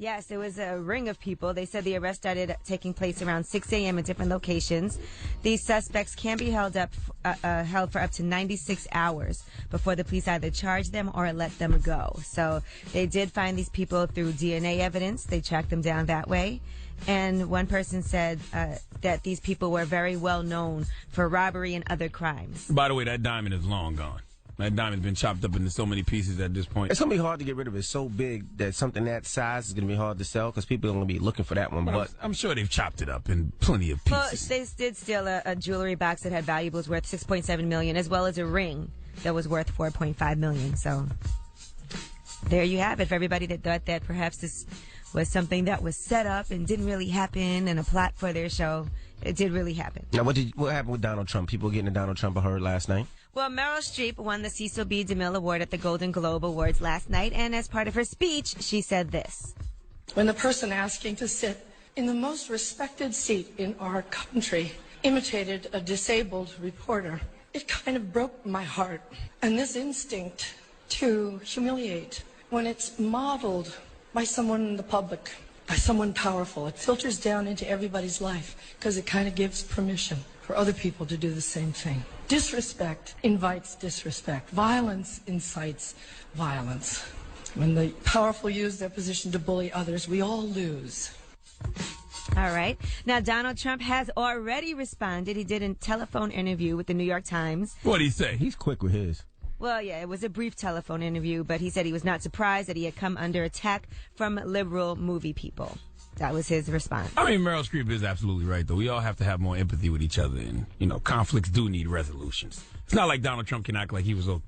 Yes, it was a ring of people. They said the arrest started taking place around 6 a.m. at different locations. These suspects can be held for up to 96 hours before the police either charge them or let them go. So they did find these people through DNA evidence. They tracked them down that way. And one person said that these people were very well known for robbery and other crimes. By the way, that diamond is long gone. That diamond's been chopped up into so many pieces at this point. It's going to be hard to get rid of it. It's so big that something that size is going to be hard to sell because people are going to be looking for that one. But I'm sure they've chopped it up in plenty of pieces. Well, they did steal a jewelry box that had valuables worth $6.7 million, as well as a ring that was worth $4.5 million. So there you have it for everybody that thought that perhaps this was something that was set up and didn't really happen and a plot for their show. It did really happen. Now, what happened with Donald Trump? People getting to Donald Trump, I heard last night. Well, Meryl Streep won the Cecil B. DeMille Award at the Golden Globe Awards last night, and as part of her speech, she said this. When the person asking to sit in the most respected seat in our country imitated a disabled reporter, it kind of broke my heart. And this instinct to humiliate, when it's modeled by someone in the public, by someone powerful, it filters down into everybody's life because it kind of gives permission for other people to do the same thing. Disrespect invites disrespect. Violence incites violence. When the powerful use their position to bully others, we all lose. All right. Now, Donald Trump has already responded. He did a telephone interview with the New York Times. What'd he say? He's quick with his. Well, yeah, it was a brief telephone interview, but he said he was not surprised that he had come under attack from liberal movie people. That was his response. I mean, Meryl Streep is absolutely right, though. We all have to have more empathy with each other, and, conflicts do need resolutions. It's not like Donald Trump can act like he was well,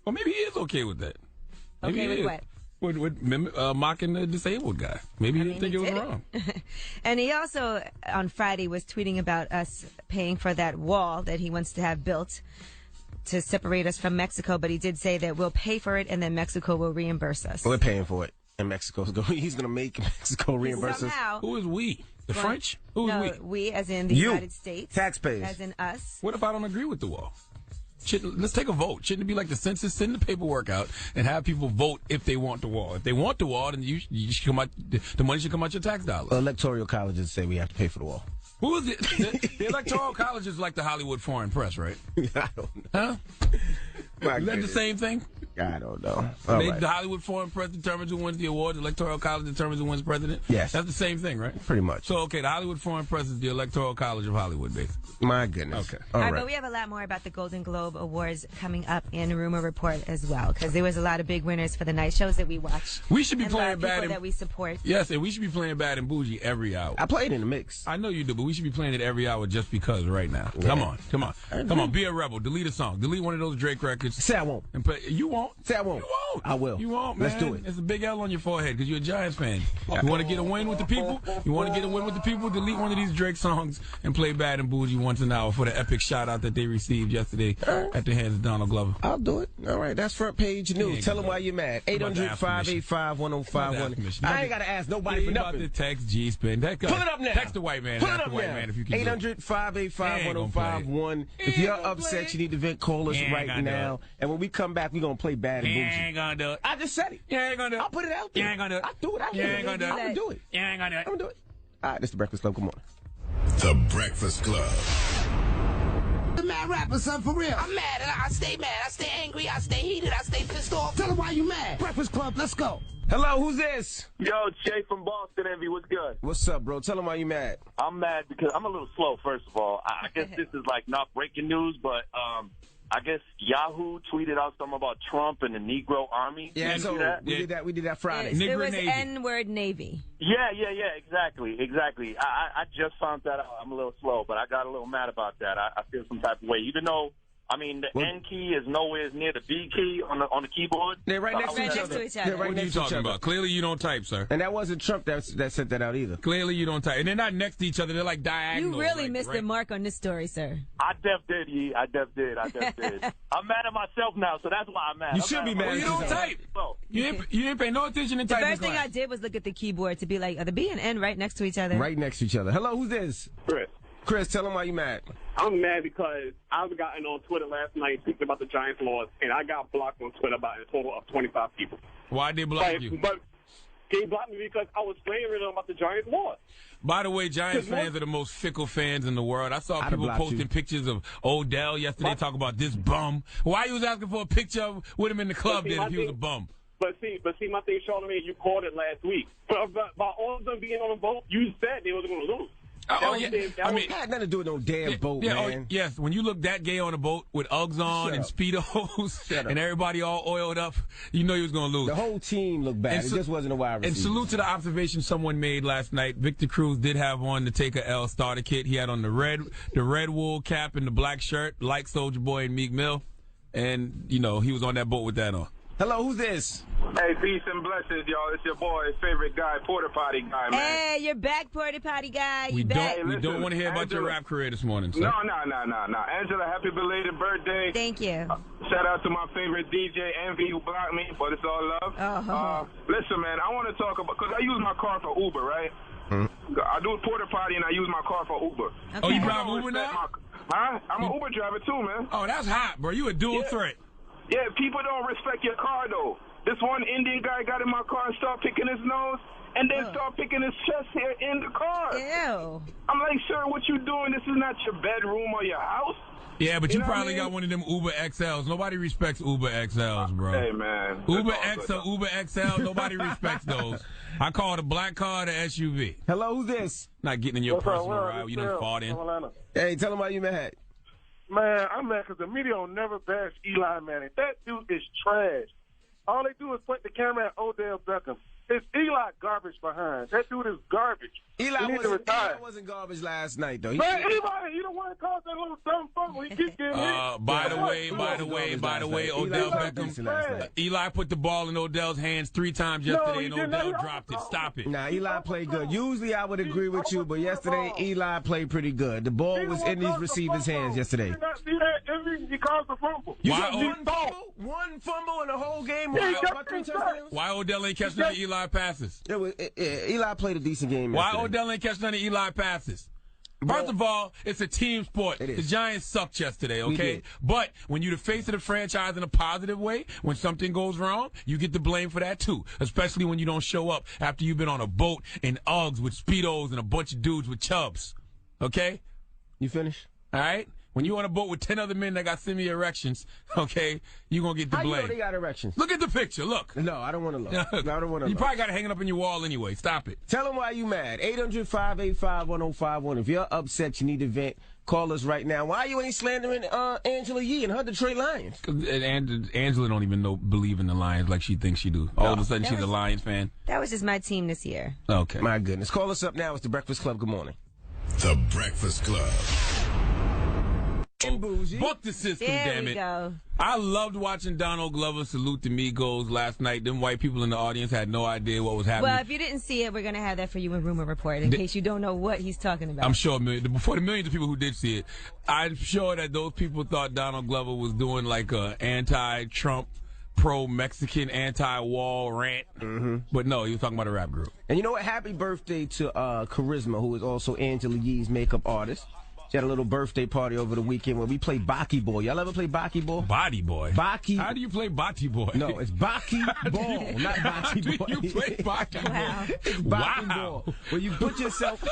maybe he is okay with that. Maybe Okay with what? With mocking the disabled guy. Maybe he didn't think it was wrong. And he also, on Friday, was tweeting about us paying for that wall that he wants to have built to separate us from Mexico, but he did say that we'll pay for it and then Mexico will reimburse us. We're paying for it. And Mexico's he's going to make Mexico reimburse us. Who is we? The French? Who is we? We as in the United States. Taxpayers. As in us. What if I don't agree with the wall? Let's take a vote. Shouldn't it be like the census? Send the paperwork out and have people vote if they want the wall. If they want the wall, then you should come out. The money should come out your tax dollars. Electoral colleges say we have to pay for the wall. Who is it? The Electoral College is like the Hollywood Foreign Press, right? I don't know. Huh? Is that the same thing? I don't know. The Hollywood Foreign Press determines who wins the award. The Electoral College determines who wins president. Yes. That's the same thing, right? Pretty much. So, okay, the Hollywood Foreign Press is the Electoral College of Hollywood, basically. My goodness. Okay. All right, but we have a lot more about the Golden Globe Awards coming up in Rumor Report as well, because there was a lot of big winners for the night shows that we watch. We should be and playing a lot of bad people that we support. Yes, and we should be playing Bad and Bougie every hour. I played in the mix. I know you do, but we should be playing it every hour just because right now. Yeah. Come on. Be a rebel. Delete a song. Delete one of those Drake records. Say I won't. And play. You won't. Say I won't. You won't. I will. You won't, man. Let's do it. It's a big L on your forehead because you're a Giants fan. You want to get a win with the people? Delete one of these Drake songs and play Bad and Bougie once an hour for the epic shout out that they received yesterday at the hands of Donald Glover. I'll do it. All right, that's front page news. Tell them why you're mad. 800-585-1051. I ain't got to ask nobody for nothing. About the text G-Spin. Pull it up now. Text the white man. Pull it up the white now. Man if you can 800-585-1051. If you're upset, you need to vent, call us right now. And when we come back, we're going to play Bad and Bougie. You ain't gonna do it. I just said it. You ain't gonna do it. I'll put it out there. You ain't gonna do it. I'll do it. You ain't gonna do it. I'm going to do it. You ain't gonna do it. I'm going to do it. All right, this is The Breakfast Club. Come on. The Breakfast Club. The mad rapper, son, for real. I'm mad. I stay mad. I stay angry. I stay heated. I stay pissed off. Tell them why you mad. Breakfast Club, let's go. Hello, who's this? Yo, Jay from Boston, Envy. What's good? What's up, bro? Tell them why you mad. I'm mad because I'm a little slow, first of all. I guess this is like not breaking news, but I guess Yahoo tweeted out something about Trump and the Negro Army. Yeah, Did you so see that? we did that Friday. It was Navy. N-word Navy. Yeah, exactly. I just found that out. I'm a little slow, but I got a little mad about that. I feel some type of way, even though, I mean, the N key is nowhere near the B key on the keyboard. They're right next to each Right other. next to each other. They're right What are you next to each talking other. about? Clearly you don't type, sir. And that wasn't Trump that sent that out either. Clearly you don't type. And they're not next to each other. They're like diagonal. You really like, missed right? the mark on this story, sir. I def did. I def did. I'm mad at myself now, so that's why I'm mad. You should be mad Well, you don't type. Slow. You didn't pay no attention in The typing first thing class. I did was look at the keyboard to be like, are the B and N right next to each other? Right next to each other. Hello, who's this? Chris, tell them why you mad. I'm mad because I've gotten on Twitter last night speaking about the Giants loss, and I got blocked on Twitter by a total of 25 people. Why'd they block you? But He blocked me because I was slandering him about the Giants loss. By the way, Giants fans are the most fickle fans in the world. I saw people posting pictures of Odell yesterday talking about this bum. Why you was asking for a picture with him in the club then if he was a bum? But see, my thing, Charlamagne, you called it last week. But by all of them being on the boat, you said they were going to lose. It had nothing to do with no damn boat, man. Yes, when you look that gay on a boat with Uggs on and Speedos and everybody all oiled up, you know you was going to lose. The whole team looked bad. It just wasn't a wide receiver. And salute to the observation someone made last night. Victor Cruz did have on the Take a L starter kit. He had on the red wool cap and the black shirt, like Soulja Boy and Meek Mill. And, you know, he was on that boat with that on. Hello, who's this? Hey, peace and blessings, y'all. It's your boy, favorite guy, Porta Potty guy, man. Hey, you're back, Porta Potty guy. We don't want to hear about your rap career this morning, sir. No. Angela, happy belated birthday. Thank you. Shout out to my favorite DJ, Envy, who blocked me, but it's all love. Listen, man, I want to talk about, because I use my car for Uber, right? I do a Porta Potty and I use my car for Uber. Okay. Oh, you drive Uber now? I'm an Uber driver too, man. Oh, that's hot, bro. You a dual threat. Yeah, people don't respect your car, though. This one Indian guy got in my car and started picking his nose, and then started picking his chest hair in the car. Ew. I'm like, sir, what you doing? This is not your bedroom or your house. Yeah, but you probably got one of them Uber XLs. Nobody respects Uber XLs, bro. Hey, man. Uber X or Uber XL, nobody respects those. I call the black car the SUV. Hello, who's this? Not getting in your personal ride. You done fought in. Hey, tell him why you mad. Man, I'm mad because the media will never bash Eli Manning. That dude is trash. All they do is point the camera at Odell Beckham. It's Eli garbage behind. That dude is garbage. Eli wasn't garbage last night, though. Man, Eli, you the one that caused that little dumb fumble. He keeps getting hit. By the way, Odell Beckham. Eli put the ball in Odell's hands 3 times yesterday, and Odell dropped it. Stop it. Nah, Eli played good. Usually I would agree with you, but yesterday Eli played pretty good. The ball was in these receivers' hands yesterday. Did you not see that? He caused the fumble. One fumble in the whole game. Why Odell ain't catch none of Eli passes? Eli played a decent game yesterday. Why Odell ain't catch none of Eli passes? First of all, it's a team sport. The Giants sucked yesterday, okay? But when you're the face of the franchise in a positive way, when something goes wrong, you get the blame for that too. Especially when you don't show up after you've been on a boat in Uggs with Speedos and a bunch of dudes with chubs. Okay? You finished? All right? When you on a boat with 10 other men that got semi-erections, okay, you're going to get the blame. How you know they got erections? Look at the picture. Look. No, I don't want to look. You probably got to hang it up in your wall anyway. Stop it. Tell them why you mad. 800-585-1051. If you're upset, you need to vent, call us right now. Why you ain't slandering Angela Yee and her Detroit Lions? And Angela don't even believe in the Lions like she thinks she do. All of a sudden, she's a Lions fan. That was just my team this year. Okay. My goodness. Call us up now. It's The Breakfast Club. Good morning. The Breakfast Club. Book the system, damn it. Go. I loved watching Donald Glover salute the Migos last night. Them white people in the audience had no idea what was happening. Well, if you didn't see it, we're going to have that for you in Rumor Report in case you don't know what he's talking about. I'm sure for the millions of people who did see it, I'm sure that those people thought Donald Glover was doing like a anti-Trump, pro-Mexican, anti-wall rant. But no, he was talking about a rap group. And you know what? Happy birthday to Charisma, who is also Angela Yee's makeup artist. She had a little birthday party over the weekend where we played Baki Boy. Y'all ever play Baki Boy? Body Boy. Baki. How do you play Baki Boy? No, it's Baki Ball, not Baki Boy. You play Baki Boy? It's Baki Ball. Where you put yourself...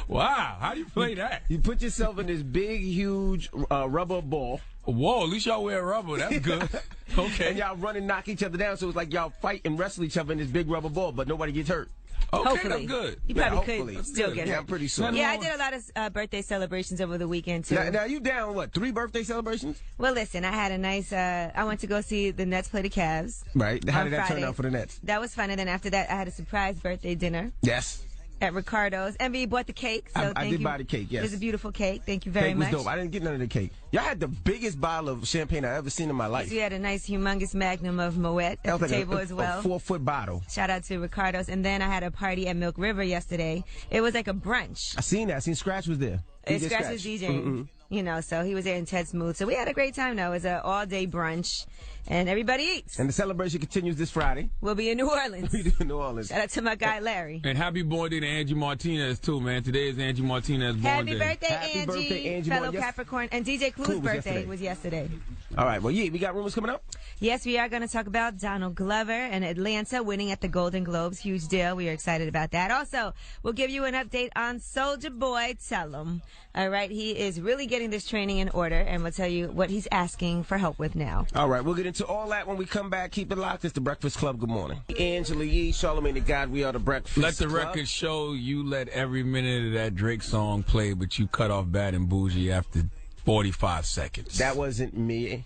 Wow, how do you play that? You put yourself in this big, huge rubber ball. Whoa, at least y'all wear rubber. That's good. Okay. And y'all run and knock each other down, so it's like y'all fight and wrestle each other in this big rubber ball, but nobody gets hurt. Okay, hopefully. That's good. You probably could still get hurt. Yeah, I'm pretty sure. Yeah, I did a lot of birthday celebrations over the weekend, too. Now you down, what, 3 birthday celebrations? Well, listen, I had a nice, I went to go see the Nets play the Cavs. Right. How did that Friday. turn out for the Nets? That was fun, and then after that, I had a surprise birthday dinner. Yes. At Ricardo's. Envy bought the cake. So I did buy the cake, yes. It was a beautiful cake. Thank you very much. Cake was dope. I didn't get none of the cake. Y'all had the biggest bottle of champagne I've ever seen in my life. So you had a nice, humongous magnum of Moet at the table as well. A 4-foot bottle. Shout out to Ricardo's. And then I had a party at Milk River yesterday. It was like a brunch. I seen that. I seen Scratch was there. Scratch was DJing. You know, so he was there in Ted Smooth. So we had a great time, though. It was an all-day brunch, and everybody eats. And the celebration continues this Friday. We'll be in New Orleans. We'll be in New Orleans. Shout out to my guy, Larry. And happy birthday to Angie Martinez, too, man. Today is Angie Martinez's born day. Happy birthday, Happy birthday, Angie. Fellow Capricorn. And DJ Clue's birthday was yesterday. All right. Well, yeah, we got rumors coming up? Yes, we are going to talk about Donald Glover and Atlanta winning at the Golden Globes. Huge deal. We are excited about that. Also, we'll give you an update on Soulja Boy. Tell him. All right. He is really getting this training in order, and we'll tell you what he's asking for help with now. All right. We'll get into all that when we come back. Keep it locked. It's the Breakfast Club. Good morning. Angela Yee, Charlamagne the God. We are the Breakfast Club. Let the record show you let every minute of that Drake song play, but you cut off Bad and Bougie after 45 seconds. That wasn't me.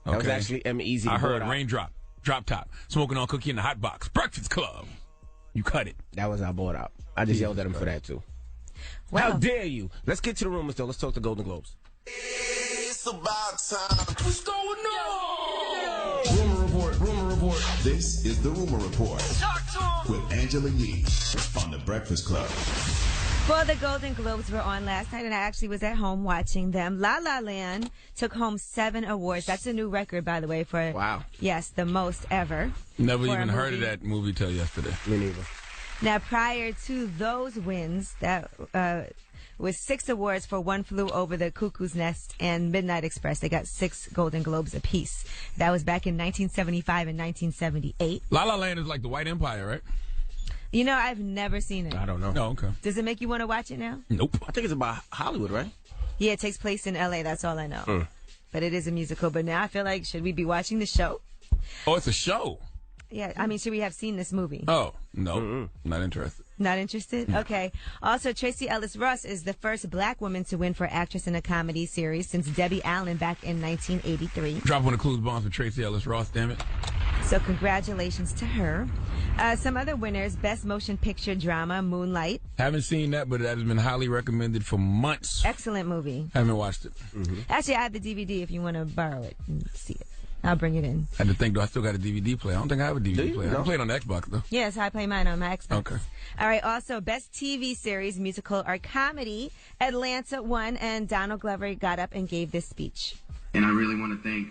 That was actually M-Eazy. I heard Raindrop, Drop Top, Smoking on Cookie in the Hot Box, Breakfast Club. You cut it. That was our board out. I just yelled at him for that, too. Wow. How dare you? Let's get to the rumors, though. Let's talk the Golden Globes. It's about time. What's going on? Rumor report. This is the Rumor Report Talk to him. with Angela Yee on the Breakfast Club. Well, the Golden Globes were on last night, and I actually was at home watching them. La La Land took home 7 awards. That's a new record, by the way, for yes, the most ever. Never even heard of that movie till yesterday. Me neither. Now, prior to those wins, that was 6 awards for One Flew Over the Cuckoo's Nest and Midnight Express. They got 6 Golden Globes apiece. That was back in 1975 and 1978. La La Land is like the White Empire, right? You know, I've never seen it. I don't know. Oh, okay. Does it make you want to watch it now? Nope. I think it's about Hollywood, right? Yeah, it takes place in L.A. That's all I know. But it is a musical. But now I feel like, should we be watching the show? Oh, it's a show. Yeah, I mean, should we have seen this movie? Oh, no. Not interested. Not interested? Okay. Also, Tracee Ellis Ross is the first black woman to win for actress in a comedy series since Debbie Allen back in 1983. Drop one of Clues Bombs for Tracee Ellis Ross, damn it. So congratulations to her. Some other winners, Best Motion Picture Drama, Moonlight. Haven't seen that, but that has been highly recommended for months. Excellent movie. Haven't watched it. Actually, I have the DVD if you want to borrow it and see it. I'll bring it in. I had to think, though, I still got a DVD player. I don't think I have a DVD player. I play it on the Xbox, though. Yes, I play mine on my Xbox. Okay. All right, also, Best TV Series, Musical, or Comedy, Atlanta won, and Donald Glover got up and gave this speech. And I really want to thank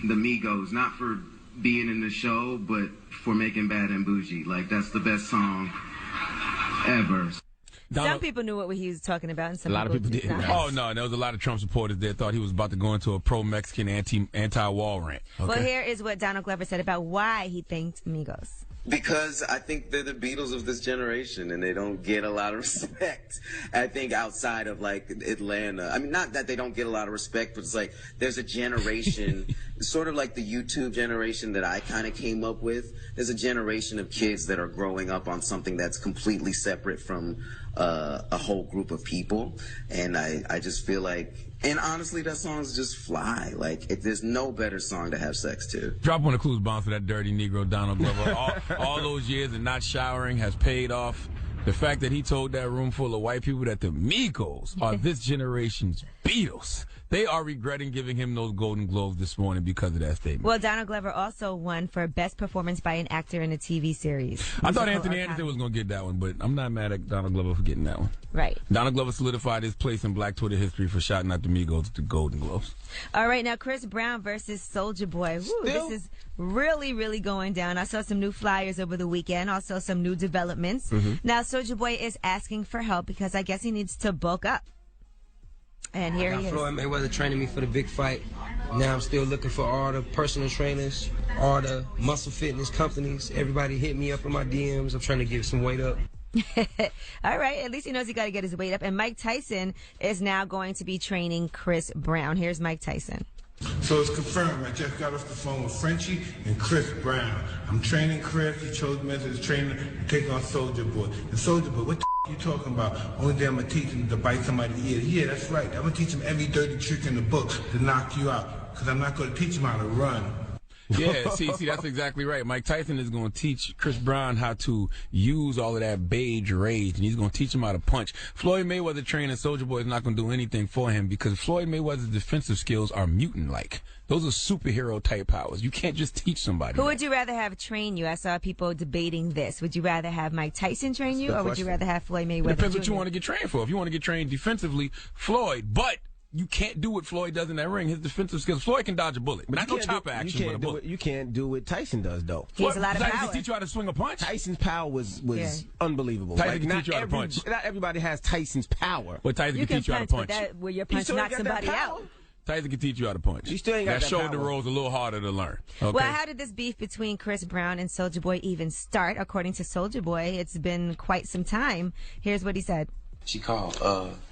the Migos, not for being in the show, but for making Bad and Bougie. Like, that's the best song ever. Some people knew what he was talking about, and some a lot of people didn't. Oh, no, there was a lot of Trump supporters there thought he was about to go into a pro-Mexican anti-wall rant. Okay? Well, here is what Donald Glover said about why he thanked Migos. Because I think they're the Beatles of this generation, and they don't get a lot of respect. I think outside of like Atlanta, I mean, not that they don't get a lot of respect, but it's like there's a generation, sort of like the YouTube generation that I kind of came up with. There's a generation of kids that are growing up on something that's completely separate from a whole group of people, and I just feel like. And honestly, that song's just fly. Like, there's no better song to have sex to. Drop one of Clues Bombs for that dirty Negro Donald Glover. all those years of not showering has paid off. The fact that he told that room full of white people that the Migos are this generation's Beatles. They are regretting giving him those Golden Globes this morning because of that statement. Well, Donald Glover also won for Best Performance by an Actor in a TV Series. I thought Anthony Anderson was going to get that one, but I'm not mad at Donald Glover for getting that one. Right. Donald Glover solidified his place in Black Twitter history for shouting out the Migos to Golden Globes. All right, now Chris Brown versus Soulja Boy. Woo, this is really, really going down. I saw some new flyers over the weekend, also some new developments. Now, Soulja Boy is asking for help because I guess he needs to bulk up. And here he is. Floyd Mayweather training me for the big fight. Now I'm still looking for all the personal trainers, all the muscle fitness companies. Everybody hit me up in my DMs. I'm trying to get some weight up. All right, at least he knows he got to get his weight up. And Mike Tyson is now going to be training Chris Brown. Here's Mike Tyson. So it's confirmed. I just got off the phone with Frenchie and Chris Brown. I'm training Chris. He chose me as his trainer to take on Soulja Boy. And Soulja Boy, what the you talking about? Only thing I'm going to teach him to bite somebody's ear. Yeah, that's right. I'm going to teach him every dirty trick in the book to knock you out. Because I'm not going to teach him how to run. Yeah, see, that's exactly right. Mike Tyson is going to teach Chris Brown how to use all of that beige rage, and he's going to teach him how to punch. Floyd Mayweather training Soulja Boy is not going to do anything for him because Floyd Mayweather's defensive skills are mutant-like. Those are superhero-type powers. You can't just teach somebody. Who would you rather have train you? I saw people debating this. Would you rather have Mike Tyson train you, or would you rather have Floyd Mayweather? It depends what you want to get trained for. If you want to get trained defensively, Floyd. But you can't do what Floyd does in that ring. His defensive skills. Floyd can dodge a bullet, but not no chopper action with a bullet. You can't do what Tyson does, though. He has a lot of Tyson power. can teach you how to swing a punch. Tyson's power was unbelievable. Tyson can teach you how to punch. Not everybody has Tyson's power. But Tyson can teach you how to punch. But where your punch knocks somebody out. Tyson can teach you how to punch. You still ain't got that shoulder roll's a little harder to learn. Okay? Well, how did this beef between Chris Brown and Soulja Boy even start? According to Soulja Boy, it's been quite some time. Here's what he said. She called,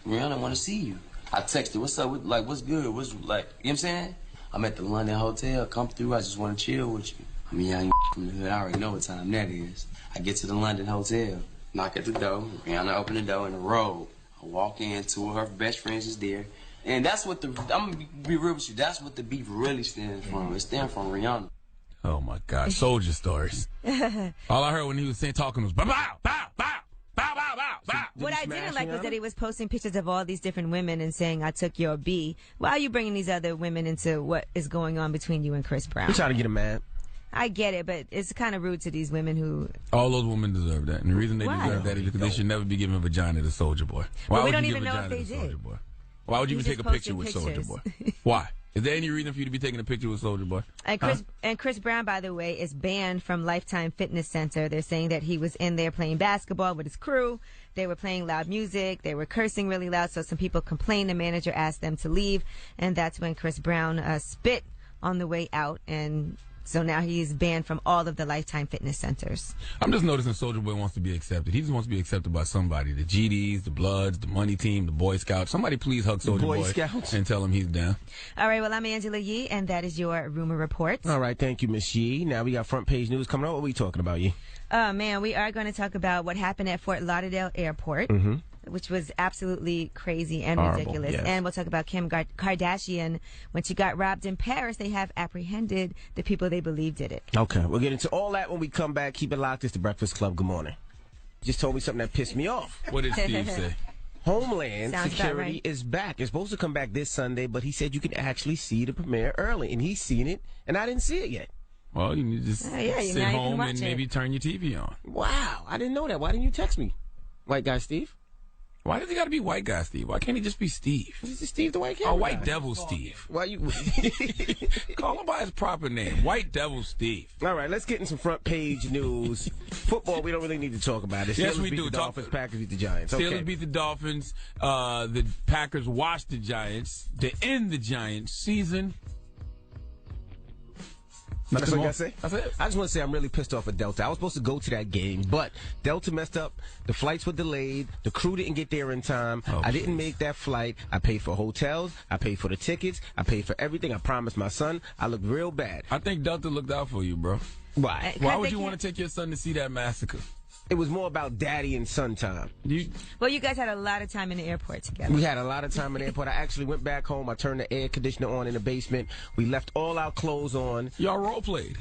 Rihanna, I want to see you. I texted, what's up, what's good, what's, like, you know what I'm saying? I'm at the London Hotel, come through, I just want to chill with you. I'm a young from the hood, I already know what time that is. I get to the London Hotel, knock at the door, Rihanna open the door in the robe. I walk in, two of her best friends is there. And that's what I'm gonna be real with you, that's what the beef really stands from. It stands from Rihanna. Oh my God, Soulja stories. All I heard when he was talking was bow, bow, bow, bow. Bow, bow, bow, bow. What I didn't like was that he was posting pictures of all these different women and saying, I took your B. Why are you bringing these other women into what is going on between you and Chris Brown? I'm trying to get him mad. I get it, but it's kind of rude to these women who... All those women deserve that. And the reason they deserve that is because they should never be giving a vagina to Soulja Boy. Why we would don't you even give a know if vagina they to did. Soulja Boy? Why would you even take a picture with Soulja Boy? Why? Is there any reason for you to be taking a picture with Soulja Boy? And Chris Brown, by the way, is banned from Lifetime Fitness Center. They're saying that he was in there playing basketball with his crew. They were playing loud music. They were cursing really loud, so some people complained. The manager asked them to leave, and that's when Chris Brown spit on the way out, and so now he's banned from all of the Lifetime Fitness Centers. I'm just noticing Soulja Boy wants to be accepted. He just wants to be accepted by somebody. The GDs, the Bloods, the Money Team, the Boy Scouts. Somebody please hug Soulja Boy Scouts. And tell him he's down. All right, well, I'm Angela Yee, and that is your Rumor Report. All right, thank you, Miss Yee. Now we got front page news coming up. What are we talking about, Yee? Oh, man, we are going to talk about what happened at Fort Lauderdale Airport, which was absolutely crazy and ridiculous. Yes. And we'll talk about Kim Kardashian. When she got robbed in Paris, they have apprehended the people they believe did it. Okay, we'll get into all that when we come back. Keep it locked. It's The Breakfast Club. Good morning. Just told me something that pissed me off. What did Steve say? Homeland Sounds Security right. is back. It's supposed to come back this Sunday, but he said you can actually see the premiere early, and he's seen it, and I didn't see it yet. Well, you can just sit home and maybe turn your TV on. Wow, I didn't know that. Why didn't you text me, white guy Steve? Why does he got to be white guy Steve? Why can't he just be Steve? This is Steve the white guy. Oh, White Devil Steve. Why you call him by his proper name? White Devil Steve. All right, let's get in some front page news. Football, we don't really need to talk about it. Yes, Steelers we beat do. The Dolphins, Packers beat the Giants. Steelers Okay. beat the Dolphins. The Packers washed the Giants to end the Giants season. That's what I gotta say? That's it. I just want to say I'm really pissed off at Delta. I was supposed to go to that game, but Delta messed up. The flights were delayed. The crew didn't get there in time. I didn't make that flight. I paid for hotels. I paid for the tickets. I paid for everything. I promised my son. I looked real bad. I think Delta looked out for you, bro. Why? Why would you want to take your son to see that massacre? It was more about daddy and son time. Well, you guys had a lot of time in the airport together. We had a lot of time in the airport. I actually went back home. I turned the air conditioner on in the basement. We left all our clothes on. Y'all role played.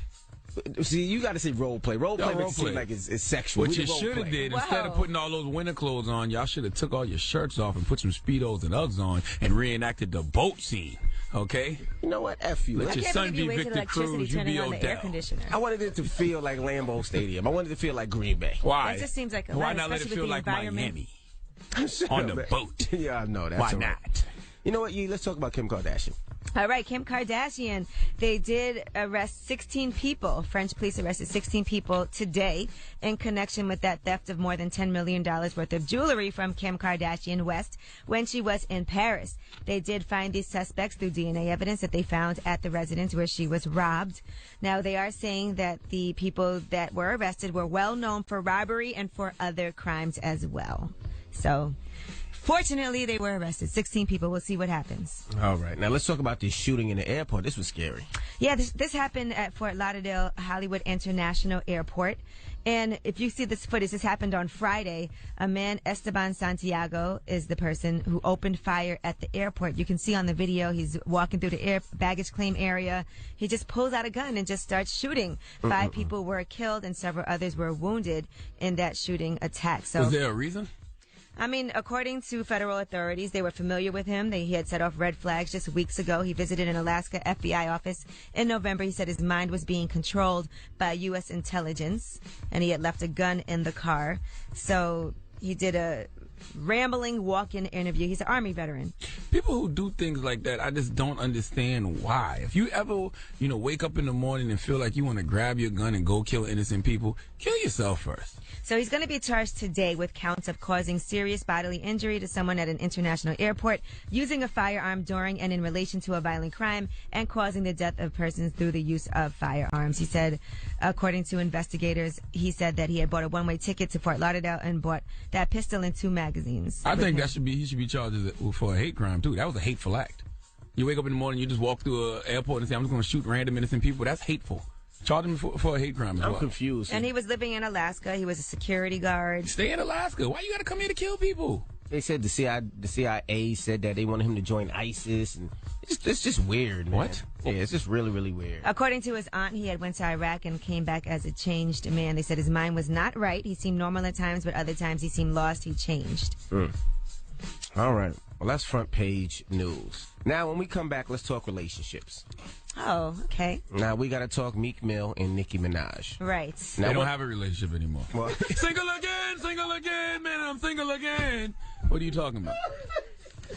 See, you got to say role play. Role play makes it seem like it's sexual. What you should have did, instead of putting all those winter clothes on, y'all should have took all your shirts off and put some Speedos and Uggs on and reenacted the boat scene. Okay? You know what? F you. Let your son be Victor Cruz. You be Odell. I wanted it to feel like Lambeau Stadium. I wanted it to feel like Green Bay. Why? That just seems like a Why lot, not let it especially feel with the like environment. Miami? On the boat. Yeah, I know. That's Why all right. not? You know what, Yee? Let's talk about Kim Kardashian. All right, Kim Kardashian. They did arrest 16 people. French police arrested 16 people today in connection with that theft of more than $10 million worth of jewelry from Kim Kardashian West when she was in Paris. They did find these suspects through DNA evidence that they found at the residence where she was robbed. Now, they are saying that the people that were arrested were well known for robbery and for other crimes as well. So, fortunately, they were arrested. 16 people. We'll see what happens. All right. Now, let's talk about this shooting in the airport. This was scary. Yeah, this happened at Fort Lauderdale Hollywood International Airport. And if you see this footage, this happened on Friday. A man, Esteban Santiago, is the person who opened fire at the airport. You can see on the video, he's walking through the baggage claim area. He just pulls out a gun and just starts shooting. 5 people were killed and several others were wounded in that shooting attack. So, was there a reason? I mean, according to federal authorities, they were familiar with him. He had set off red flags just weeks ago. He visited an Alaska FBI office in November. He said his mind was being controlled by U.S. intelligence, and he had left a gun in the car. So he did a rambling walk-in interview. He's an Army veteran. People who do things like that, I just don't understand why. If you ever, wake up in the morning and feel like you want to grab your gun and go kill innocent people, kill yourself first. So he's going to be charged today with counts of causing serious bodily injury to someone at an international airport, using a firearm during and in relation to a violent crime, and causing the death of persons through the use of firearms. He said, according to investigators, he said that he had bought a one-way ticket to Fort Lauderdale and bought that pistol and 2 magazines. I think he should be charged for a hate crime, too. That was a hateful act. You wake up in the morning, you just walk through an airport and say, I'm just going to shoot random innocent people. That's hateful. Charge him for a hate crime as well. I'm confused. And he was living in Alaska. He was a security guard. Stay in Alaska. Why you got to come here to kill people? They said the CIA said that they wanted him to join ISIS, and it's just weird, man. What? Yeah, it's just really, really weird. According to his aunt, he had went to Iraq and came back as a changed man. They said his mind was not right. He seemed normal at times, but other times he seemed lost. He changed. All right. Well, that's front page news. Now, when we come back, let's talk relationships. Oh, okay. Now, we got to talk Meek Mill and Nicki Minaj. Right. Now, they don't have a relationship anymore. Well, single again, man, I'm single again. What are you talking about?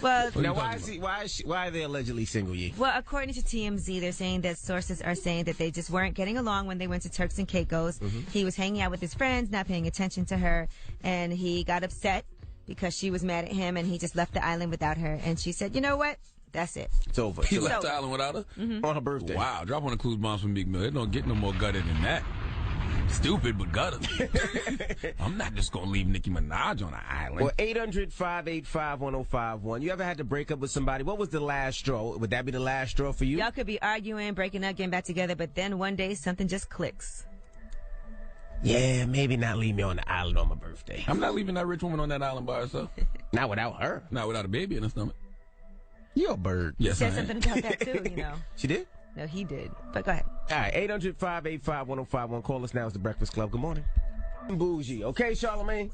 Well, now, why are they allegedly single, Yee? Well, according to TMZ, they're saying that sources are saying that they just weren't getting along when they went to Turks and Caicos. He was hanging out with his friends, not paying attention to her, and he got upset because she was mad at him, and he just left the island without her. And she said, you know what? That's it. It's over. He left the island without her? On her birthday. Wow, drop one of clues bombs from Meek Mill. It don't get no more gutted than that. Stupid, but gutted. I'm not just going to leave Nicki Minaj on an island. Well, 800-585-1051. You ever had to break up with somebody? What was the last straw? Would that be the last straw for you? Y'all could be arguing, breaking up, getting back together, but then one day something just clicks. Yeah, maybe not leave me on the island on my birthday. I'm not leaving that rich woman on that island by herself. Not without her. Not without a baby in her stomach. You're a bird. Yes, he said something about that too, She did? No, he did. But go ahead. All right, 800-585-1051. Call us now. It's the Breakfast Club. Good morning. Bougie. Okay, Charlamagne?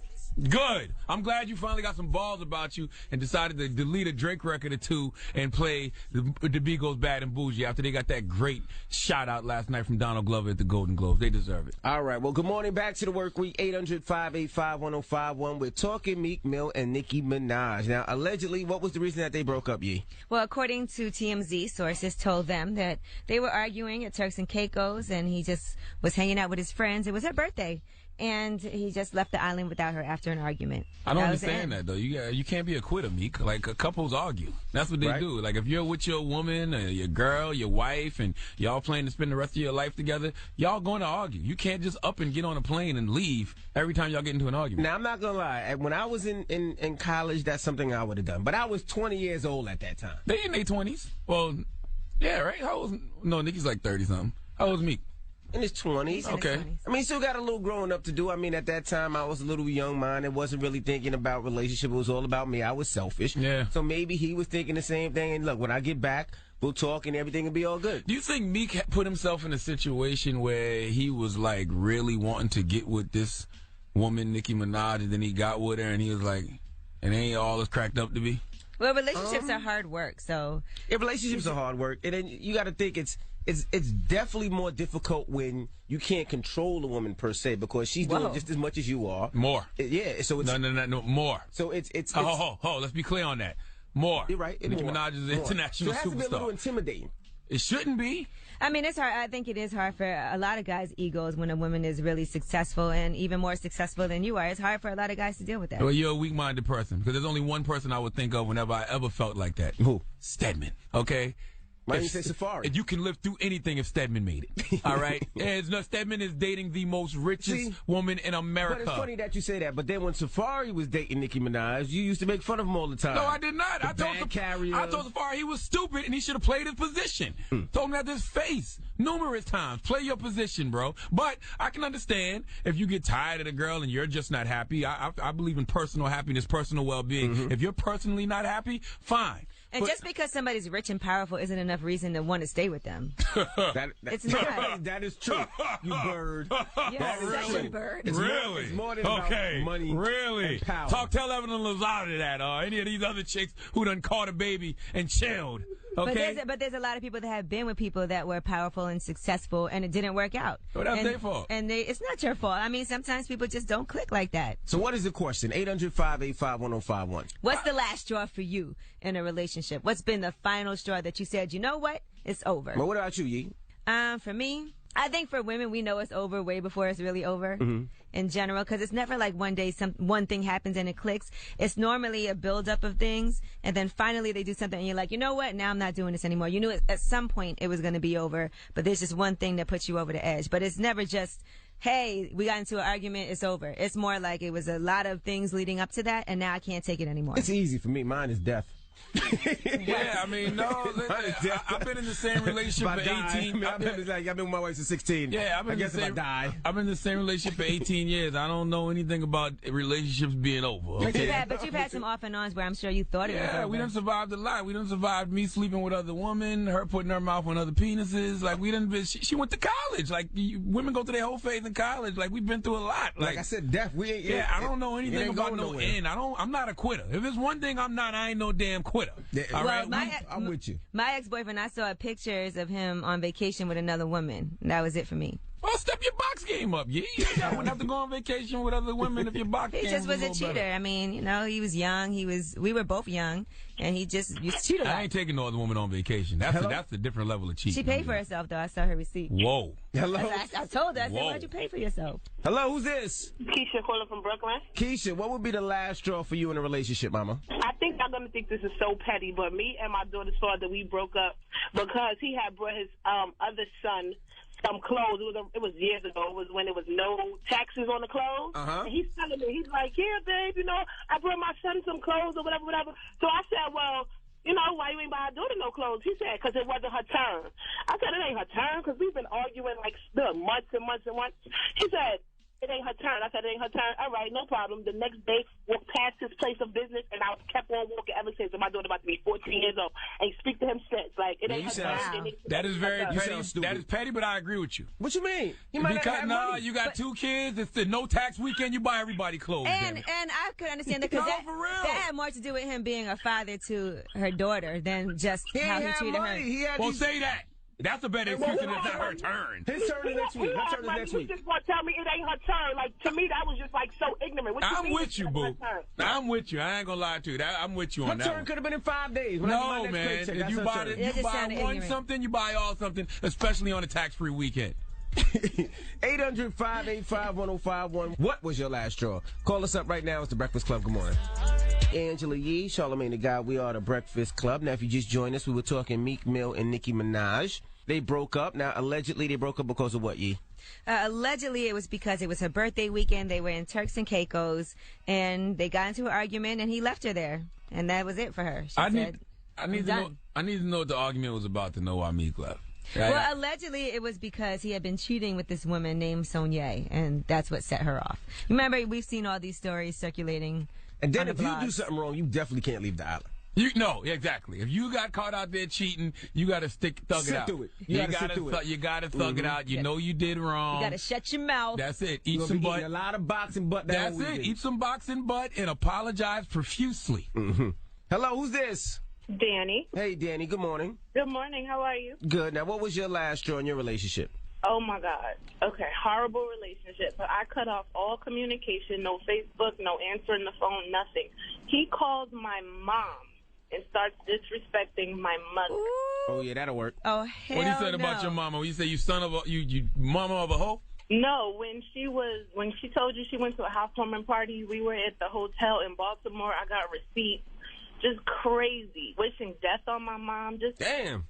Good. I'm glad you finally got some balls about you and decided to delete a Drake record or two and play The Beagles Bad and Bougie after they got that great shout out last night from Donald Glover at the Golden Globes. They deserve it. All right. Well, good morning. Back to the work week. 800-585-1051. We're talking Meek Mill and Nicki Minaj. Now, allegedly, what was the reason that they broke up, Yee? Well, according to TMZ, sources told them that they were arguing at Turks and Caicos, and he just was hanging out with his friends. It was her birthday. And he just left the island without her after an argument. I don't understand that, though. You can't be a quitter, Meek. Like, couples argue. That's what they do. Like, if you're with your woman, or your girl, your wife, and y'all plan to spend the rest of your life together, y'all going to argue. You can't just up and get on a plane and leave every time y'all get into an argument. Now, I'm not going to lie. When I was in college, that's something I would have done. But I was 20 years old at that time. They in their 20s. Well, yeah, right? How old? No, Nicki's like 30-something. How old is Meek? In his 20s. Okay. I mean, he still got a little growing up to do. I mean, at that time, I was a little young-minded, wasn't really thinking about relationship. It was all about me. I was selfish. Yeah. So maybe he was thinking the same thing. And look, when I get back, we'll talk and everything will be all good. Do you think Meek put himself in a situation where he was, like, really wanting to get with this woman, Nicki Minaj, and then he got with her and he was like, and ain't all it's cracked up to be? Well, relationships are hard work, so. Yeah, relationships are hard work. And then you got to think it's definitely more difficult when you can't control a woman per se because she's doing just as much as you are. More. Yeah. So it's no, more. So it's let's be clear on that. More. You're right. Nicki Minaj is an international superstar. So it has to be a little intimidating. It shouldn't be. I mean, it's hard. I think it is hard for a lot of guys' egos when a woman is really successful and even more successful than you are. It's hard for a lot of guys to deal with that. Well, you're a weak-minded person because there's only one person I would think of whenever I ever felt like that. Who? Stedman. Okay? Why didn't you say Safari? You can live through anything if Stedman made it. All right? Stedman is dating the most richest woman in America. But it's funny that you say that. But then when Safari was dating Nicki Minaj, you used to make fun of him all the time. No, I did not. I told Safari he was stupid and he should have played his position. Told him that to his face numerous times. Play your position, bro. But I can understand if you get tired of the girl and you're just not happy. I believe in personal happiness, personal well-being. If you're personally not happy, fine. And just because somebody's rich and powerful isn't enough reason to want to stay with them. It's not. That is true. You bird. Yeah, really? a bird. Really? It's more than about money. Really? And power. Tell Evelyn Lozada that, or any of these other chicks who done caught a baby and chilled. Okay? But there's a lot of people that have been with people that were powerful and successful, and it didn't work out. Well, that's their fault. And it's not your fault. I mean, sometimes people just don't click like that. So what is the question? 800-585-1051. What's the last straw for you in a relationship? What's been the final straw that you said, you know what? It's over. Well, what about you, Yee? For me, I think for women, we know it's over way before it's really over in general, because it's never like one day one thing happens and it clicks. It's normally a buildup of things, and then finally they do something and you're like, you know what? Now I'm not doing this anymore. You knew at some point it was going to be over, but there's just one thing that puts you over the edge. But it's never just, hey, we got into an argument, it's over. It's more like it was a lot of things leading up to that, and now I can't take it anymore. It's easy for me. Mine is death. Yeah, I mean, no, I've been in the same relationship for 18. I've been with my wife for 16. Yeah, I've been in the same relationship for 18 years. I don't know anything about relationships being over. Okay? But you've had some off and ons where I'm sure you thought it was over. Yeah, we done survived a lot. We done survived me sleeping with other women, her putting her mouth on other penises. Like, we done been, she went to college. Like, women go through their whole phase in college. Like, we've been through a lot. Like I said, death. We ain't. Yeah, I don't know anything about no end. I'm not a quitter. If there's one thing I'm not, I ain't no damn quitter. Yeah, all right? I'm with you. My ex-boyfriend, I saw pictures of him on vacation with another woman. That was it for me. Well, step your box game up. You wouldn't have to go on vacation with other women if your box game was He just was a cheater. Better. I mean, you know, he was young. We were both young, and he just used to cheat a lot. I ain't taking no other woman on vacation. That's a different level of cheating. She paid for herself, though. I saw her receipt. Whoa. Hello? I told her. I said, why'd you pay for yourself? Hello, who's this? Keisha calling from Brooklyn. Keisha, what would be the last straw for you in a relationship, mama? I think y'all gonna think this is so petty, but me and my daughter's father, we broke up because he had brought his other son some clothes. It was years ago. It was when there was no taxes on the clothes. And he's telling me, he's like, yeah, babe, you know, I brought my son some clothes or whatever. So I said, well, you know, why you ain't buy our daughter no clothes? He said, because it wasn't her turn. I said, it ain't her turn, because we've been arguing like months and months and months. He said, it ain't her turn. I said, it ain't her turn. All right, no problem. The next day, walked past his place of business, and I kept on walking ever since. And my daughter about to be 14 years old. Ain't speak to him since. Like, it ain't her turn. That is very petty. That is petty, but I agree with you. What you mean? You got 2 kids. It's the no tax weekend. You buy everybody clothes. And I could understand that, because that had more to do with him being a father to her daughter than just how he treated her. Well, say that. That's a better excuse than it's not her turn. His turn is next week. Her turn is next week. You just want to tell me it ain't her turn. Like, to me, that was just like so ignorant. I'm with you, boo. I'm with you. I ain't gonna lie to you. I'm with you on that. Her turn could have been in 5 days. No, man. If you buy one something, you buy all something, especially on a tax-free weekend. 800-585-1051. What was your last straw? Call us up right now. It's The Breakfast Club. Good morning. Angela Yee, Charlamagne the God. We are The Breakfast Club. Now, if you just joined us, we were talking Meek Mill and Nicki Minaj. They broke up. Now, allegedly, they broke up because of what, Yee? Allegedly, it was because it was her birthday weekend. They were in Turks and Caicos, and they got into an argument, and he left her there. And that was it for her. I need to know what the argument was about to know why Meek left. Right. Well, allegedly, it was because he had been cheating with this woman named Sonia, and that's what set her off. Remember, we've seen all these stories circulating. And then if you do something wrong, you definitely can't leave the island. No, exactly. If you got caught out there cheating, you got to thug it out. Through it. You got to thug it out. You know you did wrong. You got to shut your mouth. That's it. Eat some butt. A lot of boxing butt. That's it. Eat some boxing butt and apologize profusely. Hello, who's this? Danny. Hey, Danny. Good morning. Good morning. How are you? Good. Now, what was your last straw in your relationship? Oh, my God. Okay, horrible relationship. But I cut off all communication, no Facebook, no answering the phone, nothing. He calls my mom and starts disrespecting my mother. Ooh. Oh, yeah, that'll work. Oh, hell What he said about your mama? You say you mama of a hoe? No, when she told you she went to a housewarming party, we were at the hotel in Baltimore. I got receipts. Just crazy. Wishing death on my mom. Just damn.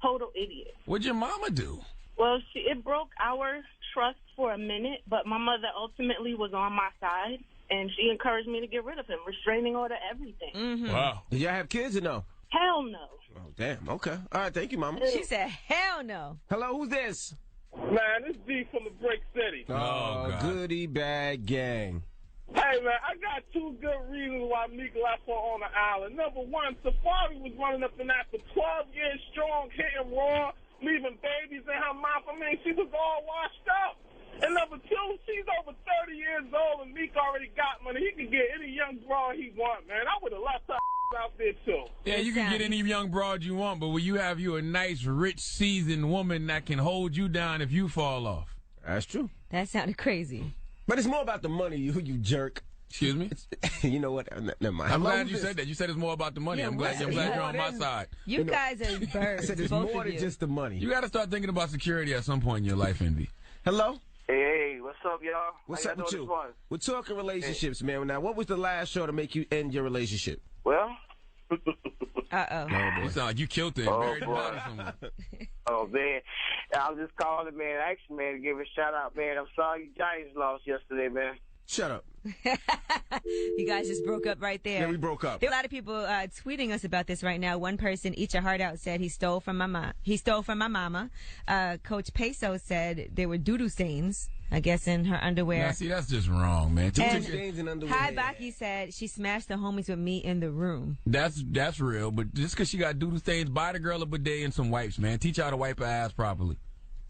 Total idiot. What'd your mama do? Well, it broke our trust for a minute, but my mother ultimately was on my side, and she encouraged me to get rid of him. Restraining order, everything. Wow. Did y'all have kids or no? Hell no. Oh, damn. Okay. All right. Thank you, mama. She said, hell no. Hello, who's this? Man, this D from the Brick City. Oh, goody bag gang. Hey, Hey, man, I got two good reasons why Meek left her on the island. Number one, Safari was running up in that for 12 years strong, hitting raw, leaving babies in her mouth. I mean, she was all washed up. And number two, she's over 30 years old, and Meek already got money. He can get any young broad he want, man. I would have left her out there, too. Yeah, you can get any young broad you want, but will you have you a nice, rich, seasoned woman that can hold you down if you fall off? That's true. That sounded crazy. But it's more about the money, you jerk. Excuse me? You know what? Never mind. I'm glad you said that. You said it's more about the money. Yeah, I'm glad you're on my side. You guys are birds. I said it's both more of than you. just the money. You got to start thinking about security at some point in your life, Envy. Hello? Hey, what's up, y'all? What's How up y'all with doing you? this morning? We're talking relationships, man. Now, what was the last show to make you end your relationship? Well, Uh-oh. You sound like you killed it. Oh, Married boy. to someone. oh, man. I was just calling, man, actually, man, to give a shout-out, man. I'm sorry you Giants lost yesterday, man. Shut up. You guys just broke up right there. Yeah, we broke up. There are a lot of people tweeting us about this right now. One person, Eat Your Heart Out, said he stole from my mom. He stole from my mama. Coach Peso said there were doo-doo stains, I guess, in her underwear. Now, see, that's just wrong, man. And stains in underwear. Hi Baki said she smashed the homies with me in the room. That's real, but just because she got doodle stains, buy the girl a bidet and some wipes, man. Teach her how to wipe her ass properly.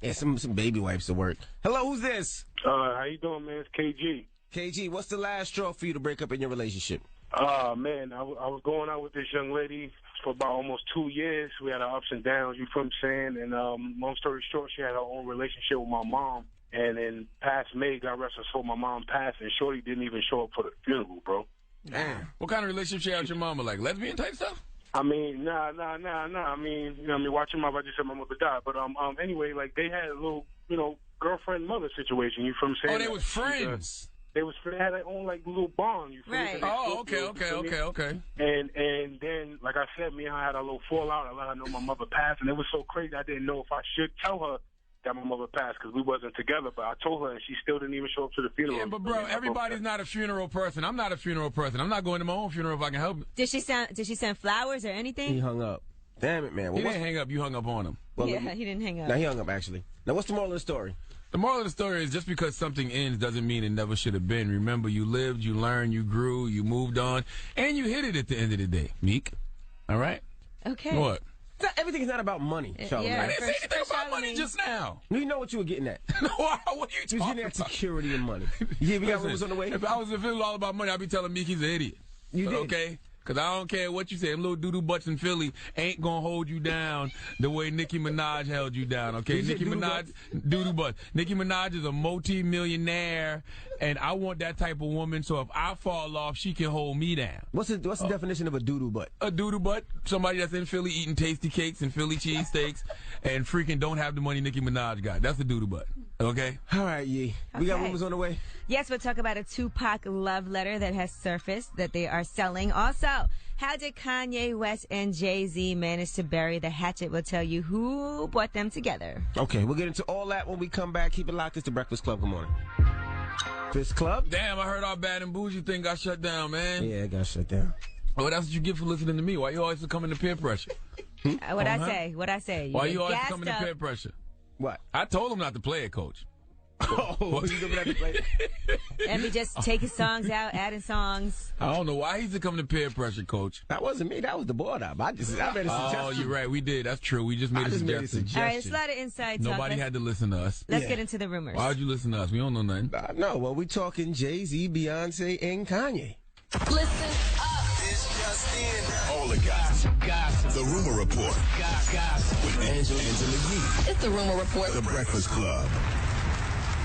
Yeah, some baby wipes to work. Hello, who's this? How you doing, man? It's KG. KG, what's the last straw for you to break up in your relationship? Man, I was going out with this young lady for about almost 2 years. We had our ups and downs, you feel what I'm saying? And long story short, she had her own relationship with my mom. And in past May, God rest her soul, my mom passed, and Shorty didn't even show up for the funeral, bro. Damn. What kind of relationship you had with your mama? Like lesbian type stuff? I mean, nah. I mean, you know, watching my mother, I just said my mother died. But anyway, like they had a little, girlfriend mother situation. You feel what I'm saying? Oh, they was friends. They had their own like little bond. You feel right? Oh, okay. And then, like I said, me and her had a little fallout. I let her know my mother passed, and it was so crazy. I didn't know if I should tell her that my mother passed because we wasn't together. But I told her, and she still didn't even show up to the funeral. Yeah, but bro, everybody's not a funeral person. I'm not a funeral person. I'm not going to my own funeral if I can help it. Did she send flowers or anything? He hung up. Damn it, man. Well, he didn't hang up. You hung up on him. Well, yeah, he didn't hang up. No, he hung up, actually. Now, what's the moral of the story? The moral of the story is just because something ends doesn't mean it never should have been. Remember, you lived, you learned, you grew, you moved on, and you hit it at the end of the day. Meek. All right? Okay. What? Everything is not about money, Charlamagne. Yeah, I didn't say anything about money just now. You know what you were getting at. No, what are you You was talking getting at about? security and money. Yeah, we got Listen, rumors on the way. If it was all about money, I'd be telling Meek he's an idiot. You did. Okay? Because I don't care what you say. Them little doo-doo butts in Philly ain't going to hold you down the way Nicki Minaj held you down, okay? Nicki Minaj, doo-doo butts. Nicki Minaj is a multi-millionaire, and I want that type of woman, so if I fall off, she can hold me down. What's the definition of a doo-doo butt? A doo-doo butt, somebody that's in Philly eating tasty cakes and Philly cheesesteaks and freaking don't have the money Nicki Minaj got. That's a doo-doo butt, okay? All right, Yee. We got rumors on the way? Yes, we'll talk about a Tupac love letter that has surfaced that they are selling. Also, how did Kanye West and Jay-Z manage to bury the hatchet? We'll tell you who brought them together. Okay, we'll get into all that when we come back. Keep it locked. It's the Breakfast Club. Good morning. Breakfast Club? Damn, I heard our Bad and Bougie thing got shut down, man. Yeah, it got shut down. Oh, that's what you get for listening to me. Why you always succumbing to peer pressure? What'd I say? Why you always succumbing to peer pressure? What? I told him not to play it, Coach. Oh, you gonna have to play it? And we just taking songs out, adding songs. I don't know why he's succumbing to peer pressure, Coach. That wasn't me. That was the board up. I made a suggestion. Oh, you're right. We did. That's true. We just made a suggestion. All right, it's a lot of inside talk. Nobody had to listen to us. Let's get into the rumors. Why would you listen to us? We don't know nothing. No, well, we talking Jay-Z, Beyonce, and Kanye. Listen up. It's just in. All the gossip. The Rumor Report. Gossip. With Angela McGee. It's the Rumor Report. The Breakfast Club.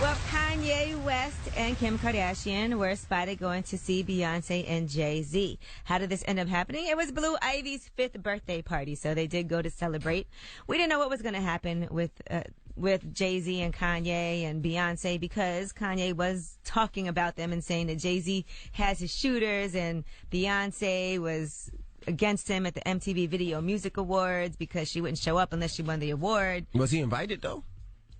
Well, Kanye West and Kim Kardashian were spotted going to see Beyonce and Jay-Z. How did this end up happening? It was Blue Ivy's 5th birthday party, so they did go to celebrate. We didn't know what was going to happen with Jay-Z and Kanye and Beyonce because Kanye was talking about them and saying that Jay-Z has his shooters and Beyonce was against him at the MTV Video Music Awards because she wouldn't show up unless she won the award. Was he invited, though?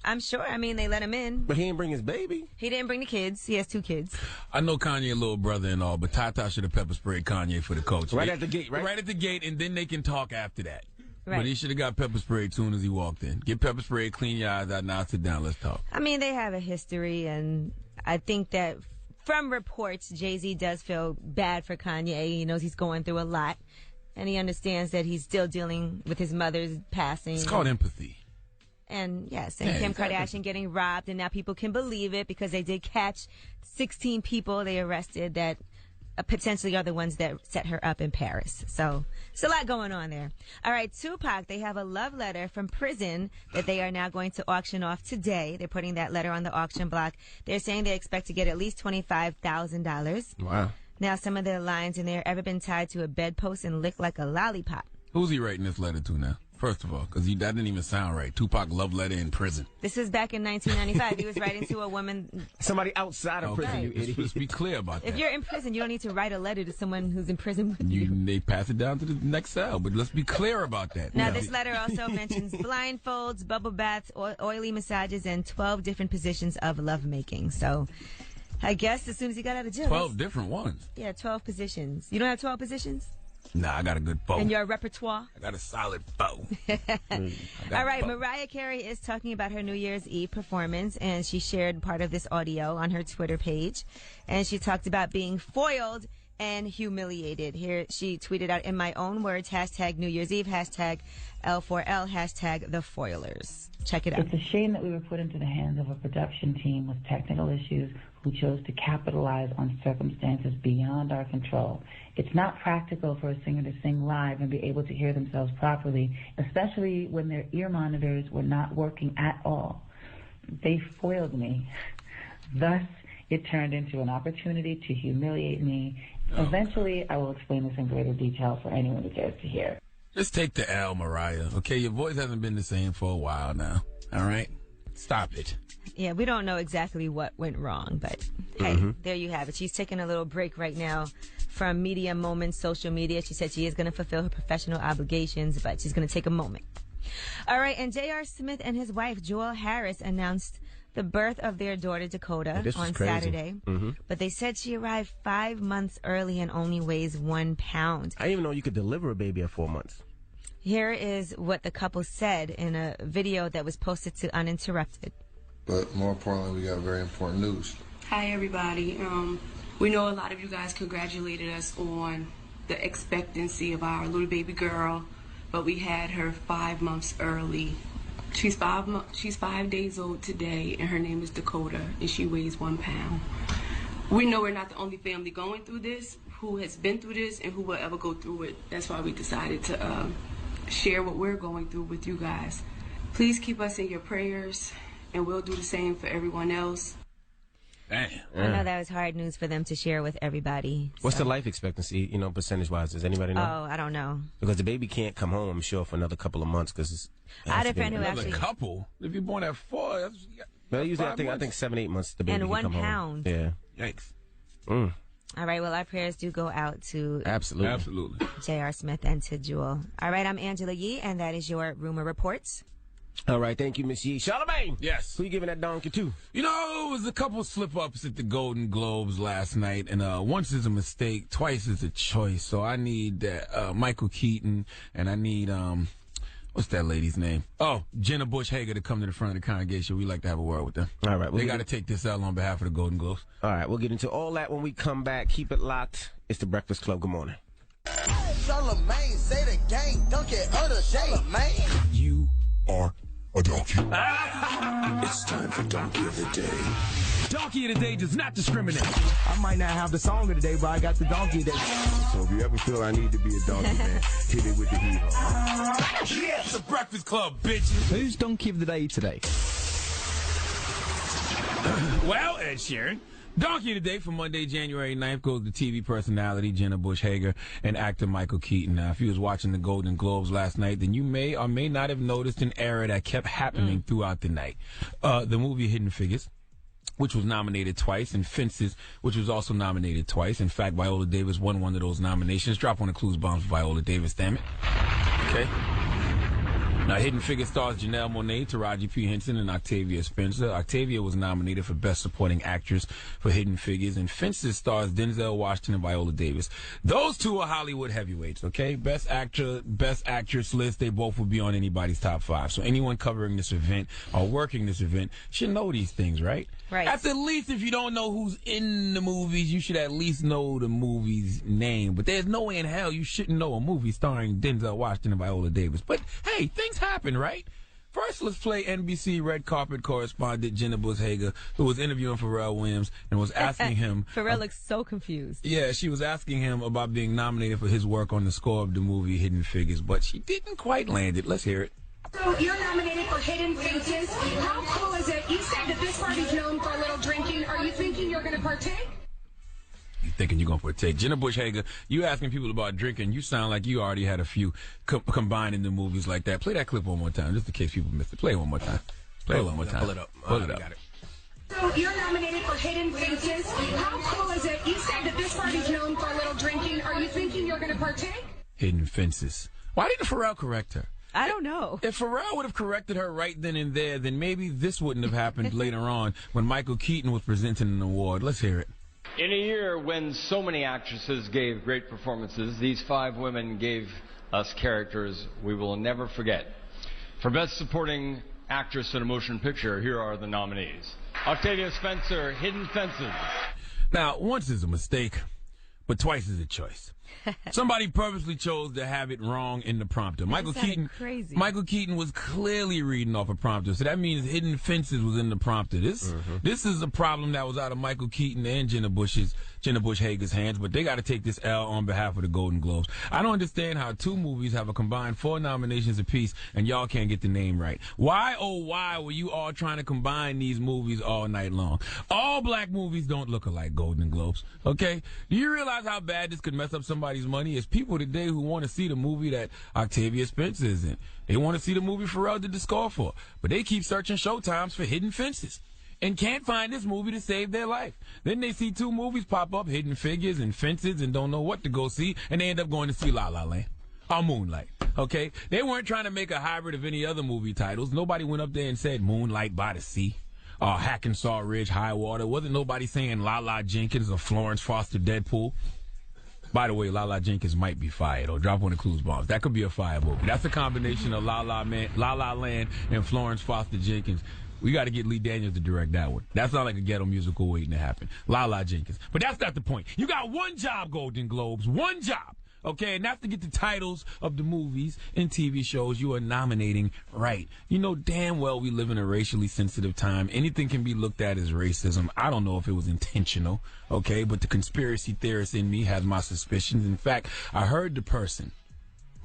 I'm sure. I mean, they let him in. But he didn't bring his baby. He didn't bring the kids. He has 2 kids. I know Kanye a little brother and all, but Tata should have pepper sprayed Kanye for the coach. Right at the gate, right? Right at the gate, and then they can talk after that. Right. But he should have got pepper sprayed as soon as he walked in. Get pepper sprayed, clean your eyes out, now sit down, let's talk. I mean, they have a history, and I think that from reports, Jay-Z does feel bad for Kanye. He knows he's going through a lot, and he understands that he's still dealing with his mother's passing. It's called empathy. And yes, and Kim Kardashian getting robbed, and now people can believe it because they did catch 16 people they arrested that potentially are the ones that set her up in Paris. So it's a lot going on there. All right, Tupac, they have a love letter from prison that they are now going to auction off today. They're putting that letter on the auction block. They're saying they expect to get at least $25,000. Wow. Now, some of the lines in there, ever been tied to a bedpost and licked like a lollipop. Who's he writing this letter to now? First of all, because that didn't even sound right. Tupac love letter in prison. This was back in 1995. He was writing to a woman. Somebody outside of prison, Right. you idiot. Let's be clear about that. If you're in prison, you don't need to write a letter to someone who's in prison with you. They pass it down to the next cell, but let's be clear about that. Now, this letter also mentions blindfolds, bubble baths, oily massages, and 12 different positions of lovemaking. So, I guess as soon as he got out of jail. 12 different ones. Yeah, 12 positions. You don't have 12 positions? Nah, I got a good bow. In your repertoire? I got a solid bow. All right, Mariah Carey is talking about her New Year's Eve performance, and she shared part of this audio on her Twitter page. And she talked about being foiled and humiliated. Here, she tweeted out, in my own words, hashtag New Year's Eve, hashtag L4L, hashtag the foilers. Check it out. It's a shame that we were put into the hands of a production team with technical issues who chose to capitalize on circumstances beyond our control. It's not practical for a singer to sing live and be able to hear themselves properly, especially when their ear monitors were not working at all. They foiled me. Thus, it turned into an opportunity to humiliate me. Eventually, I will explain this in greater detail for anyone who cares to hear. Just take the L, Mariah. Okay, your voice hasn't been the same for a while now. All right? Stop it. Yeah, we don't know exactly what went wrong, but hey, there you have it. She's taking a little break right now from Media Moments, social media. She said she is going to fulfill her professional obligations, but she's going to take a moment. All right, and J.R. Smith and his wife, Jewel Harris, announced the birth of their daughter, Dakota, on Saturday. But they said she arrived 5 months early and only weighs 1 pound. I didn't even know you could deliver a baby at 4 months. Here is what the couple said in a video that was posted to Uninterrupted. But more importantly, we got very important news. Hi, everybody. We know a lot of you guys congratulated us on the expectancy of our little baby girl, but we had her 5 months early. She's 5 days old today, and her name is Dakota, and she weighs 1 pound. We know we're not the only family going through this, who has been through this, and who will ever go through it. That's why we decided to share what we're going through with you guys. Please keep us in your prayers, and we'll do the same for everyone else. Damn. I know that was hard news for them to share with everybody. What's the life expectancy, percentage-wise? Does anybody know? Oh, I don't know. Because the baby can't come home, I'm sure, for another couple of months. Because I had a friend who actually... Another couple? If you're born at 4, that's... Well, usually I think 7-8 months the baby and can 1 come pound. home. Yeah. Yikes. All right, well, our prayers do go out to... Absolutely. J.R. Smith and to Jewel. All right, I'm Angela Yee, and that is your Rumor Reports. All right, thank you, Miss Yee. Charlamagne! Yes. Who you giving that donkey to? It was a couple slip-ups at the Golden Globes last night, and once is a mistake, twice is a choice. So I need Michael Keaton, and I need, what's that lady's name? Oh, Jenna Bush Hager to come to the front of the congregation. We like to have a word with them. All right. They got to take this L on behalf of the Golden Globes. All right, we'll get into all that when we come back. Keep it locked. It's the Breakfast Club. Good morning. Charlamagne, say the gang, don't get other shade, man. You are a donkey. It's time for Donkey of the Day. Donkey of the Day does not discriminate. I might not have the song of the day, but I got the donkey of the day. So if you ever feel I need to be a donkey, man, hit it with the heat. Yeah, it's the Breakfast Club, bitches. Who's Donkey of the Day today? Well, Ed Sheeran. Donkey of the Day for Monday, January 9th goes to TV personality Jenna Bush Hager and actor Michael Keaton. Now, if you was watching the Golden Globes last night, then you may or may not have noticed an error that kept happening throughout the night. The movie Hidden Figures, which was nominated twice, and Fences, which was also nominated twice. In fact, Viola Davis won one of those nominations. Drop on the clues bombs for Viola Davis, damn it. Okay. Now, Hidden Figures stars Janelle Monáe, Taraji P. Henson, and Octavia Spencer. Octavia was nominated for Best Supporting Actress for Hidden Figures, and Fences stars Denzel Washington and Viola Davis. Those two are Hollywood heavyweights, okay? Best Actor, Best Actress list, they both will be on anybody's top 5. So anyone covering this event or working this event should know these things, right? Right. At the least, if you don't know who's in the movies, you should at least know the movie's name. But there's no way in hell you shouldn't know a movie starring Denzel Washington and Viola Davis. But hey, things happen, right? First, let's play NBC red carpet correspondent Jenna Bush Hager, who was interviewing Pharrell Williams and was asking him. Pharrell looks so confused. Yeah, she was asking him about being nominated for his work on the score of the movie Hidden Figures, but she didn't quite land it. Let's hear it. So you're nominated for Hidden Faces. How cool is it? You said that this party's known for a little drinking. Are you thinking you're going to partake? You thinking you're going to partake? Jenna Bush Hager, you asking people about drinking, you sound like you already had a few combined in the movies like that. Play that clip one more time, just in case people missed it. Play it one more time. Play it one more time. Pull it up. Pull it up. Got it. So you're nominated for Hidden Faces. How cool is it? You said that this party's known for a little drinking. Are you thinking you're going to partake? Hidden Fences. Why didn't Pharrell correct her? I don't know. If Pharrell would have corrected her right then and there, then maybe this wouldn't have happened later on when Michael Keaton was presenting an award. Let's hear it. In a year when so many actresses gave great performances, these 5 women gave us characters we will never forget. For Best Supporting Actress in a Motion Picture, here are the nominees. Octavia Spencer, Hidden Fences. Now, once is a mistake, but twice is a choice. Somebody purposely chose to have it wrong in the prompter. Michael Keaton was clearly reading off a prompter, so that means Hidden Fences was in the prompter. This is a problem that was out of Michael Keaton and Jenna Bush Hager's hands, but they got to take this L on behalf of the Golden Globes. I don't understand how 2 movies have a combined 4 nominations apiece and y'all can't get the name right. Why, oh why, were you all trying to combine these movies all night long? All black movies don't look alike, Golden Globes, okay? Do you realize how bad this could mess up somebody's money? It's people today who want to see the movie that Octavia Spencer is in. They want to see the movie Pharrell did the score for, but they keep searching Showtimes for Hidden Fences and can't find this movie to save their life. Then they see 2 movies pop up, Hidden Figures and Fences, and don't know what to go see, and they end up going to see La La Land or Moonlight. Okay? They weren't trying to make a hybrid of any other movie titles. Nobody went up there and said Moonlight by the Sea or Hackensaw Ridge High Water. Wasn't nobody saying La La Jenkins or Florence Foster Deadpool. By the way, La La Jenkins might be fired, or drop one of Clues bombs. That could be a fire movie. That's a combination of La La Land and Florence Foster Jenkins. We got to get Lee Daniels to direct that one. That's not like a ghetto musical waiting to happen. La La Jenkins. But that's not the point. You got one job, Golden Globes. One job. Okay, and that's to get the titles of the movies and TV shows you are nominating right. You know damn well we live in a racially sensitive time. Anything can be looked at as racism. I don't know if it was intentional, okay, but the conspiracy theorist in me has my suspicions. In fact, I heard the person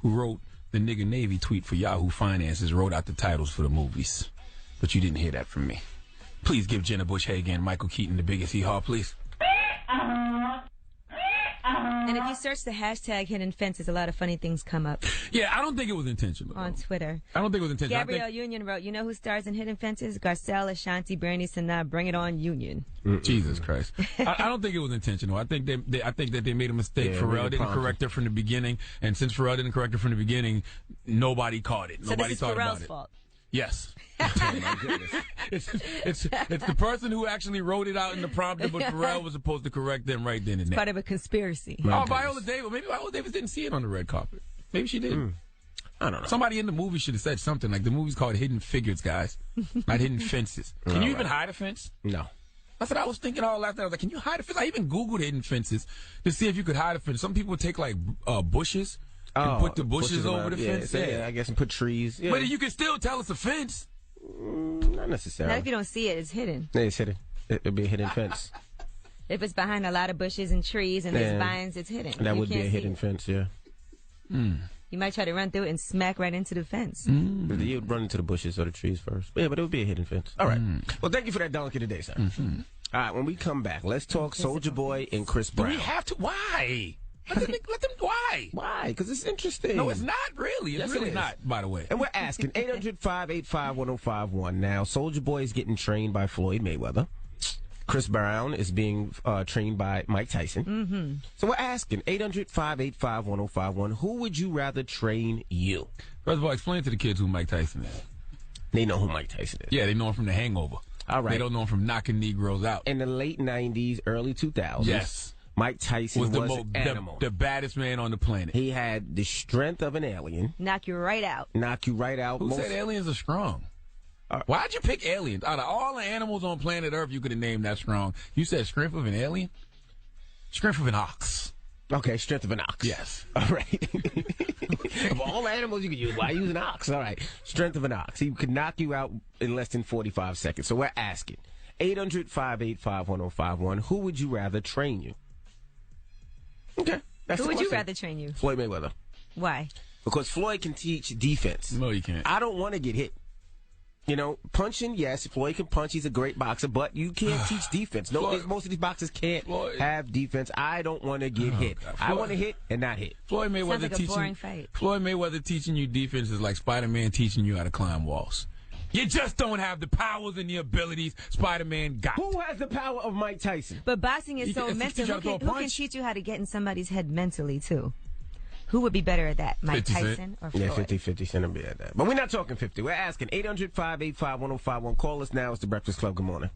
who wrote the nigger Navy tweet for Yahoo Finances wrote out the titles for the movies. But you didn't hear that from me. Please give Jenna Bush Hager and Michael Keaton the biggest hee-haw, please. And if you search the hashtag Hidden Fences, a lot of funny things come up. Yeah, I don't think it was intentional. On Twitter. I don't think it was intentional. Gabrielle Union wrote, you know who stars in Hidden Fences? Garcelle, Ashanti, Brandy, Sanaa, Bring It On, Union. Jesus Christ. I don't think it was intentional. I think that they made a mistake. Yeah, Pharrell didn't correct her from the beginning, and since Pharrell didn't correct her from the beginning, nobody caught it. So Nobody this is thought Pharrell's about it. fault. Yes. Oh, my goodness. It's the person who actually wrote it out in the prompter, but Pharrell was supposed to correct them right then and there. Part of a conspiracy. Viola Davis. Maybe Viola Davis didn't see it on the red carpet. Maybe she did. I don't know. Somebody in the movie should have said something like, the movie's called Hidden Figures, guys, not Hidden Fences. Can you even hide a fence? No. That's what I was thinking all last night. I was like, can you hide a fence? I even Googled Hidden Fences to see if you could hide a fence. Some people would take like bushes and put the bushes over the fence. Yeah, I guess, and put trees. Yeah. But you can still tell it's a fence. Not necessarily. Not if you don't see it, it's hidden. Yeah, it's hidden. It'd be a hidden fence. If it's behind a lot of bushes and trees and there's vines, it's hidden. That would be a hidden fence, yeah. You might try to run through it and smack right into the fence. But you would run into the bushes or the trees first. Yeah, but it would be a hidden fence. All right. Well, thank you for that donkey today, sir. All right, when we come back, let's talk Soulja Boy and Chris Brown. Do we have to? Why? Let them. Why? Why? Because it's interesting. No, it's not really. It's really not, by the way. And we're asking 800-585-1051. Now, Soulja Boy is getting trained by Floyd Mayweather. Chris Brown is being trained by Mike Tyson. Mm-hmm. So we're asking, 800-585-1051, who would you rather train you? First of all, explain to the kids who Mike Tyson is. They know who Mike Tyson is. Yeah, they know him from The Hangover. All right. They don't know him from knocking Negroes out. In the late 90s, early 2000s, yes, Mike Tyson was an animal. The baddest man on the planet. He had the strength of an alien. Knock you right out. Knock you right out. Who said aliens are strong? Why'd you pick aliens? Out of all the animals on planet Earth you could have named that strong, you said strength of an alien? Strength of an ox. Okay, strength of an ox. Yes. All right. Of all the animals you could use, why use an ox? All right. Strength of an ox. He could knock you out in less than 45 seconds. So we're asking, 800-585-1051, who would you rather train you? Okay. That's Who the would you question. rather train you? Floyd Mayweather. Why? Because Floyd can teach defense. No, he can't. I don't want to get hit. You know, punching, yes, Floyd can punch. He's a great boxer, but you can't teach defense. No, most of these boxers can't have defense. I don't want to get hit. I want to hit and not hit. Floyd Mayweather Sounds like a boring fight. Floyd Mayweather teaching you defense is like Spider-Man teaching you how to climb walls. You just don't have the powers and the abilities Spider-Man got. Who has the power of Mike Tyson? But boxing is so mental. Who can teach you how to get in somebody's head mentally, too? Who would be better at that, Mike Tyson or Floyd? Yeah, 50-50 Cent will be at that. But we're not talking 50. We're asking 800-585-1051. Call us now. It's The Breakfast Club. Good morning.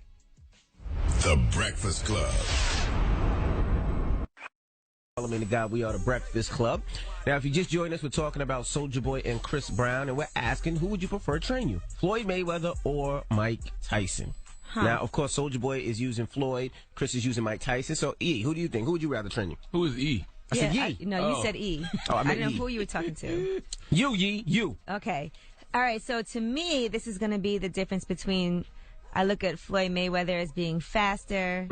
The Breakfast Club. The God, we are The Breakfast Club. Now, if you just joined us, we're talking about Soulja Boy and Chris Brown, and we're asking, who would you prefer train you, Floyd Mayweather or Mike Tyson? Now, of course, Soulja Boy is using Floyd, Chris is using Mike Tyson. So, E, who do you think? Who would you rather train you? Who is E? I said Yee. You said E. Oh, I didn't know who you were talking to. You, Yee, you. Okay. All right, so to me, this is going to be the difference between, I look at Floyd Mayweather as being faster,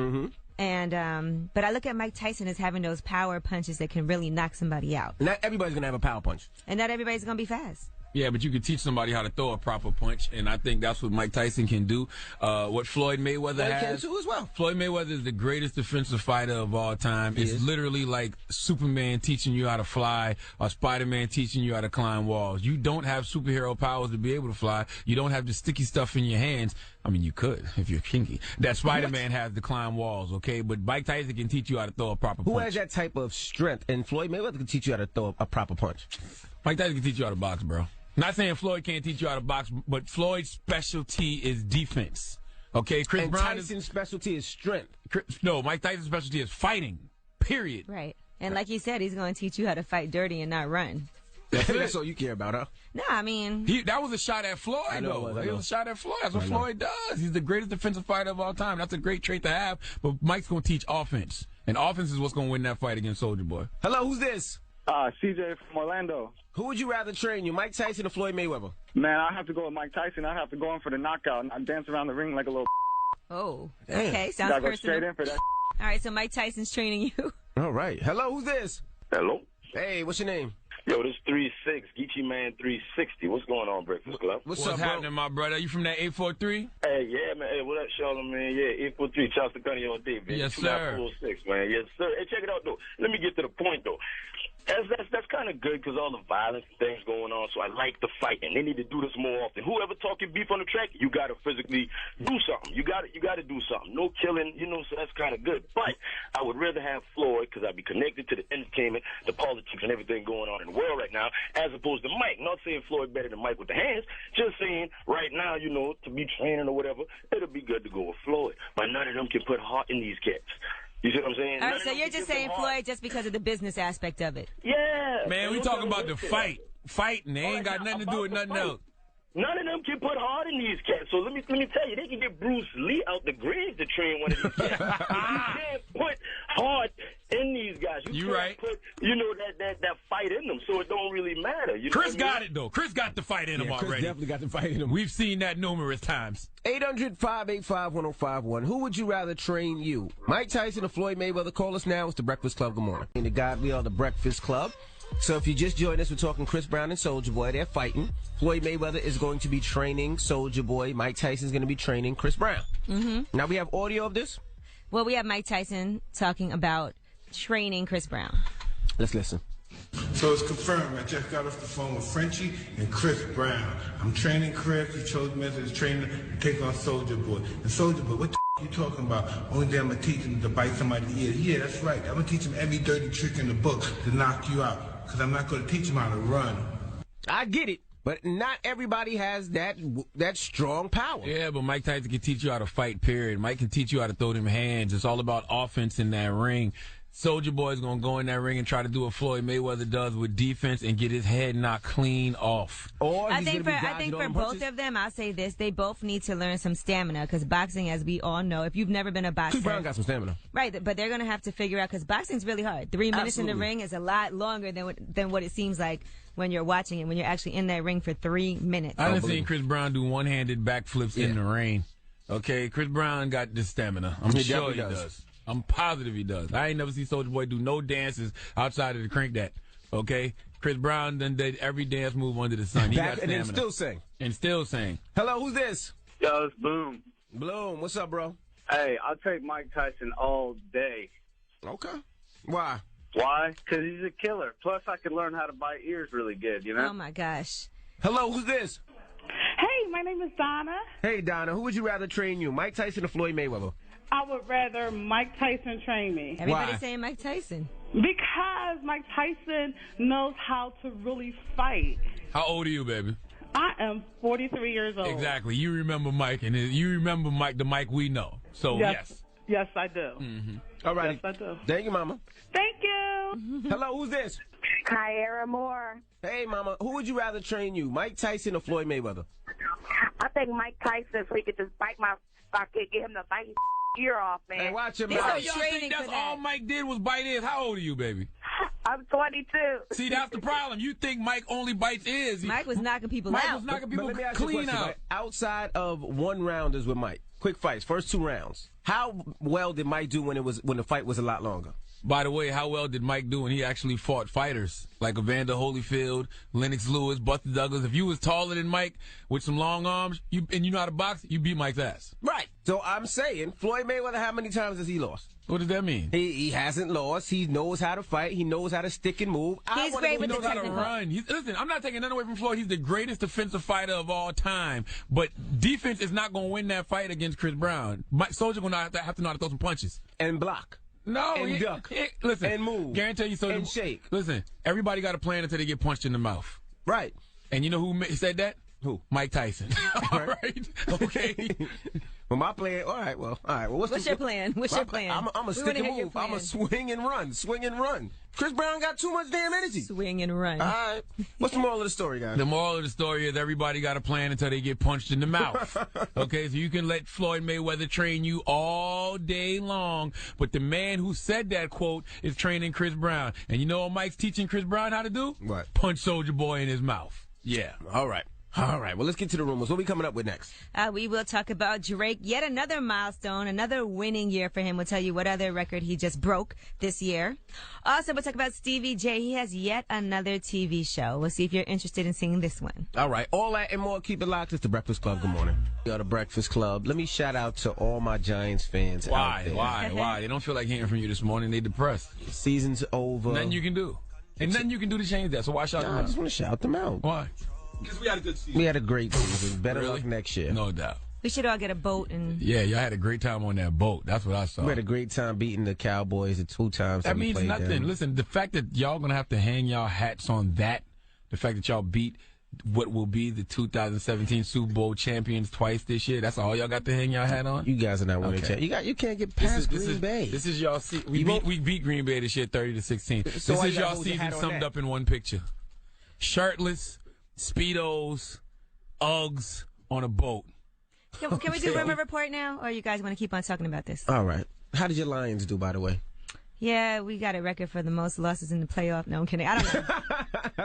and but I look at Mike Tyson as having those power punches that can really knock somebody out. Not everybody's going to have a power punch. And not everybody's going to be fast. Yeah, but you can teach somebody how to throw a proper punch, and I think that's what Mike Tyson can do. What Floyd Mayweather has. Can too as well. Floyd Mayweather is the greatest defensive fighter of all time. It's literally like Superman teaching you how to fly or Spider-Man teaching you how to climb walls. You don't have superhero powers to be able to fly. You don't have the sticky stuff in your hands. I mean, you could if you're kinky. That Spider-Man has to climb walls, okay? But Mike Tyson can teach you how to throw a proper punch. Who has that type of strength? And Floyd Mayweather can teach you how to throw a proper punch. Mike Tyson can teach you how to box, bro. Not saying Floyd can't teach you how to box, but Floyd's specialty is defense. Okay, Chris and Brown Tyson's specialty is strength. No, Mike Tyson's specialty is fighting. Period. Right. And like you said, he's going to teach you how to fight dirty and not run. That's all you care about, huh? No, I mean... that was a shot at Floyd, though. It was a shot at Floyd. That's what Floyd does. He's the greatest defensive fighter of all time. That's a great trait to have, but Mike's going to teach offense. And offense is what's going to win that fight against Soulja Boy. Hello, who's this? CJ from Orlando. Who would you rather train you, Mike Tyson or Floyd Mayweather? Man, I have to go with Mike Tyson. I have to go in for the knockout. I dance around the ring like a little. Oh, damn. Okay, sounds Gotta go personal. straight in for that. All right, so Mike Tyson's training you. All right. Hello, who's this? Hello. Hey, what's your name? Yo, this 36, Geechee Man 360. What's going on, Breakfast Club? What's up, happening, my brother? You from that 843? Hey, yeah, man. Hey, what up, Charlotte, man? Yeah, 843, Charleston County all day, man. Yes, sir. 2946, man. Yes, sir. Hey, check it out, though. Let me get to the point, though. That's kind of good because all the violence and things going on, so I like the fighting. They need to do this more often. Whoever talking beef on the track, you got to physically do something. You got to do something. No killing, so that's kind of good. But I would rather have Floyd because I'd be connected to the entertainment, the politics, and everything going on in the world right now, as opposed to Mike. Not saying Floyd better than Mike with the hands, just saying right now, to be training or whatever, it'll be good to go with Floyd. But none of them can put heart in these cats. You see what I'm saying? All right, so you're just saying Floyd just because of the business aspect of it. Yeah. Man, we talking about the fight. Fighting. They ain't got nothing to do with nothing else. None of them can put heart in these cats. So let me tell you, they can get Bruce Lee out the grave to train one of these cats. But you can't put heart in these guys. You can't right. put, that fight in them, so it don't really matter. Chris got it, though. Chris got the fight in him already. Chris definitely got the fight in him. We've seen that numerous times. 800-585-1051. Who would you rather train you, Mike Tyson or Floyd Mayweather? Call us now. It's The Breakfast Club. Good morning. And God, we are The Breakfast Club. So if you just joined us, we're talking Chris Brown and Soulja Boy. They're fighting. Floyd Mayweather is going to be training Soulja Boy. Mike Tyson is going to be training Chris Brown. Mm-hmm. Now we have audio of this. Well, we have Mike Tyson talking about training Chris Brown. Let's listen. So it's confirmed. I just got off the phone with Frenchie and Chris Brown. I'm training Chris. He chose me as his trainer to take on Soulja Boy. And Soulja Boy, what the You talking about? Only day I'm gonna teach him to bite somebody in the ear. Yeah, that's right. I'm gonna teach him every dirty trick in the book to knock you out. Cause I'm not gonna teach him how to run. I get it, but not everybody has that strong power. Yeah, but Mike Tyson can teach you how to fight, period. Mike can teach you how to throw them hands. It's all about offense in that ring. Soulja Boy is going to go in that ring and try to do what Floyd Mayweather does with defense and get his head knocked clean off. I think for both of them, I'll say this: they both need to learn some stamina because boxing, as we all know, if you've never been a boxer, Chris Brown got some stamina, right? But they're going to have to figure out because boxing's really hard. 3 minutes in the ring is a lot longer than what it seems like when you're watching it. When you're actually in that ring for 3 minutes. I done seen Chris Brown do one-handed backflips in the rain. Okay, Chris Brown got the stamina. I'm sure he does. I'm positive he does. I ain't never seen Soulja Boy do no dances outside of the Crank That. Okay? Chris Brown done did every dance move under the sun. He got stamina. And still sing. And still sing. Hello, who's this? Yo, it's Boom. Bloom, what's up, bro? Hey, I'll take Mike Tyson all day. Okay. Why? Why? Because he's a killer. Plus, I can learn how to bite ears really good, you know? Oh, my gosh. Hello, who's this? Hey, my name is Donna. Hey, Donna, who would you rather train you, Mike Tyson or Floyd Mayweather? I would rather Mike Tyson train me. Everybody's saying Mike Tyson. Because Mike Tyson knows how to really fight. How old are you, baby? I am 43 years old. Exactly. You remember Mike, and you remember Mike, the Mike we know. So, yes. Yes, I do. Mm-hmm. All right. Yes, I do. Thank you, Mama. Thank you. Hello, who's this? Kyra Moore. Hey, Mama. Who would you rather train you, Mike Tyson or Floyd Mayweather? I think Mike Tyson, so he could just bite my socket, get him to bite his ear off, man. Hey, watch him out. out. Y'all think that's all Mike did was bite ears? How old are you, baby? I'm 22. See, that's the problem. You think Mike only bites ears. Mike was knocking people out. Mike was knocking people let me ask you a clean question, out. Right? Outside of one-rounders with Mike, quick fights, first 2 rounds, how well did Mike do when the fight was a lot longer? By the way, how well did Mike do when he actually fought fighters like Evander Holyfield, Lennox Lewis, Buster Douglas? If you was taller than Mike with some long arms, and you know how to box, you beat Mike's ass. Right. So I'm saying, Floyd Mayweather, how many times has he lost? What does that mean? He hasn't lost. He knows how to fight. He knows how to stick and move. He's great with the technical. He knows how to run. Listen, I'm not taking nothing away from Floyd. He's the greatest defensive fighter of all time. But defense is not going to win that fight against Chris Brown. Soulja going to have to know how to throw some punches. And block. No, and duck. Listen, and move. Guarantee you, and shake. Listen, everybody got a plan until they get punched in the mouth. Right. And you know who said that? Who? Mike Tyson. All right. Okay. Well, my plan. All right. Well, what's your plan? What's your plan? I'm a stick and move. I'm a swing and run. Swing and run. Chris Brown got too much damn energy. Swing and run. All right. What's the moral of the story, guys? The moral of the story is everybody got a plan until they get punched in the mouth. Okay, so you can let Floyd Mayweather train you all day long, but the man who said that quote is training Chris Brown. And you know what Mike's teaching Chris Brown how to do? What? Punch Soulja Boy in his mouth. Yeah. All right. All right, well, let's get to the rumors. What are we coming up with next? We will talk about Drake. Yet another milestone, another winning year for him. We'll tell you what other record he just broke this year. Also, we'll talk about Stevie J. He has yet another TV show. We'll see if you're interested in seeing this one. All right, all that and more. Keep it locked. It's The Breakfast Club. Good morning. We are The Breakfast Club. Let me shout out to all my Giants fans out there. Why? They don't feel like hearing from you this morning. They depressed. Season's over. Nothing you can do. And nothing you can do to change that. So why shout them out? I just want to shout them out. Why? Because we had a good season. We had a great season. Better luck next year. No doubt. We should all get a boat and. Yeah, y'all had a great time on that boat. That's what I saw. We had a great time beating the Cowboys the 2 times. That means nothing. Them. Listen, the fact that y'all gonna have to hang y'all hats on that, the fact that y'all beat what will be the 2017 Super Bowl champions twice this year, that's all y'all got to hang y'all hat on? You guys are not winning. Okay. You can't get past Green Bay. This is y'all. We beat Green Bay this year 30-16. So this is y'all season summed up in one picture: shirtless, Speedos, Uggs on a boat. Can we do Rumor Report now, or you guys want to keep on talking about this? All right. How did your Lions do, by the way? Yeah, we got a record for the most losses in the playoff. No, I'm kidding. I don't know.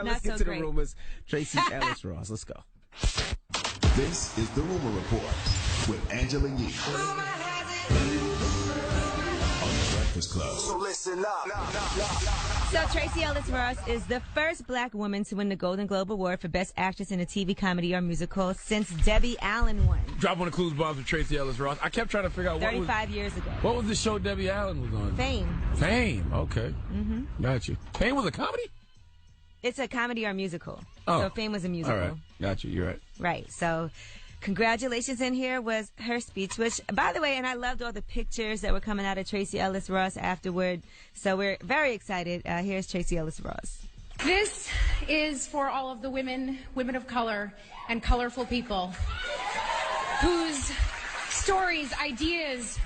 Let's get to the rumors. Tracy Ellis Ross. Let's go. This is the Rumor Report with Angela Yee. On The Breakfast Club. So listen up. So Tracy Ellis Ross is the first black woman to win the Golden Globe Award for Best Actress in a TV comedy or musical since Debbie Allen won. Drop on the clues bombs with Tracy Ellis Ross. I kept trying to figure out 35 years ago. What was the show Debbie Allen was on? Fame. Fame. Okay. Mm-hmm. Got you. Fame was a comedy? It's a comedy or musical. Oh. So Fame was a musical. All right. Got you. You're right. Right. So congratulations in here was her speech, which, by the way, and I loved all the pictures that were coming out of Tracy Ellis Ross afterward. So we're very excited. Here's Tracy Ellis Ross. This is for all of the women of color, and colorful people whose stories, ideas,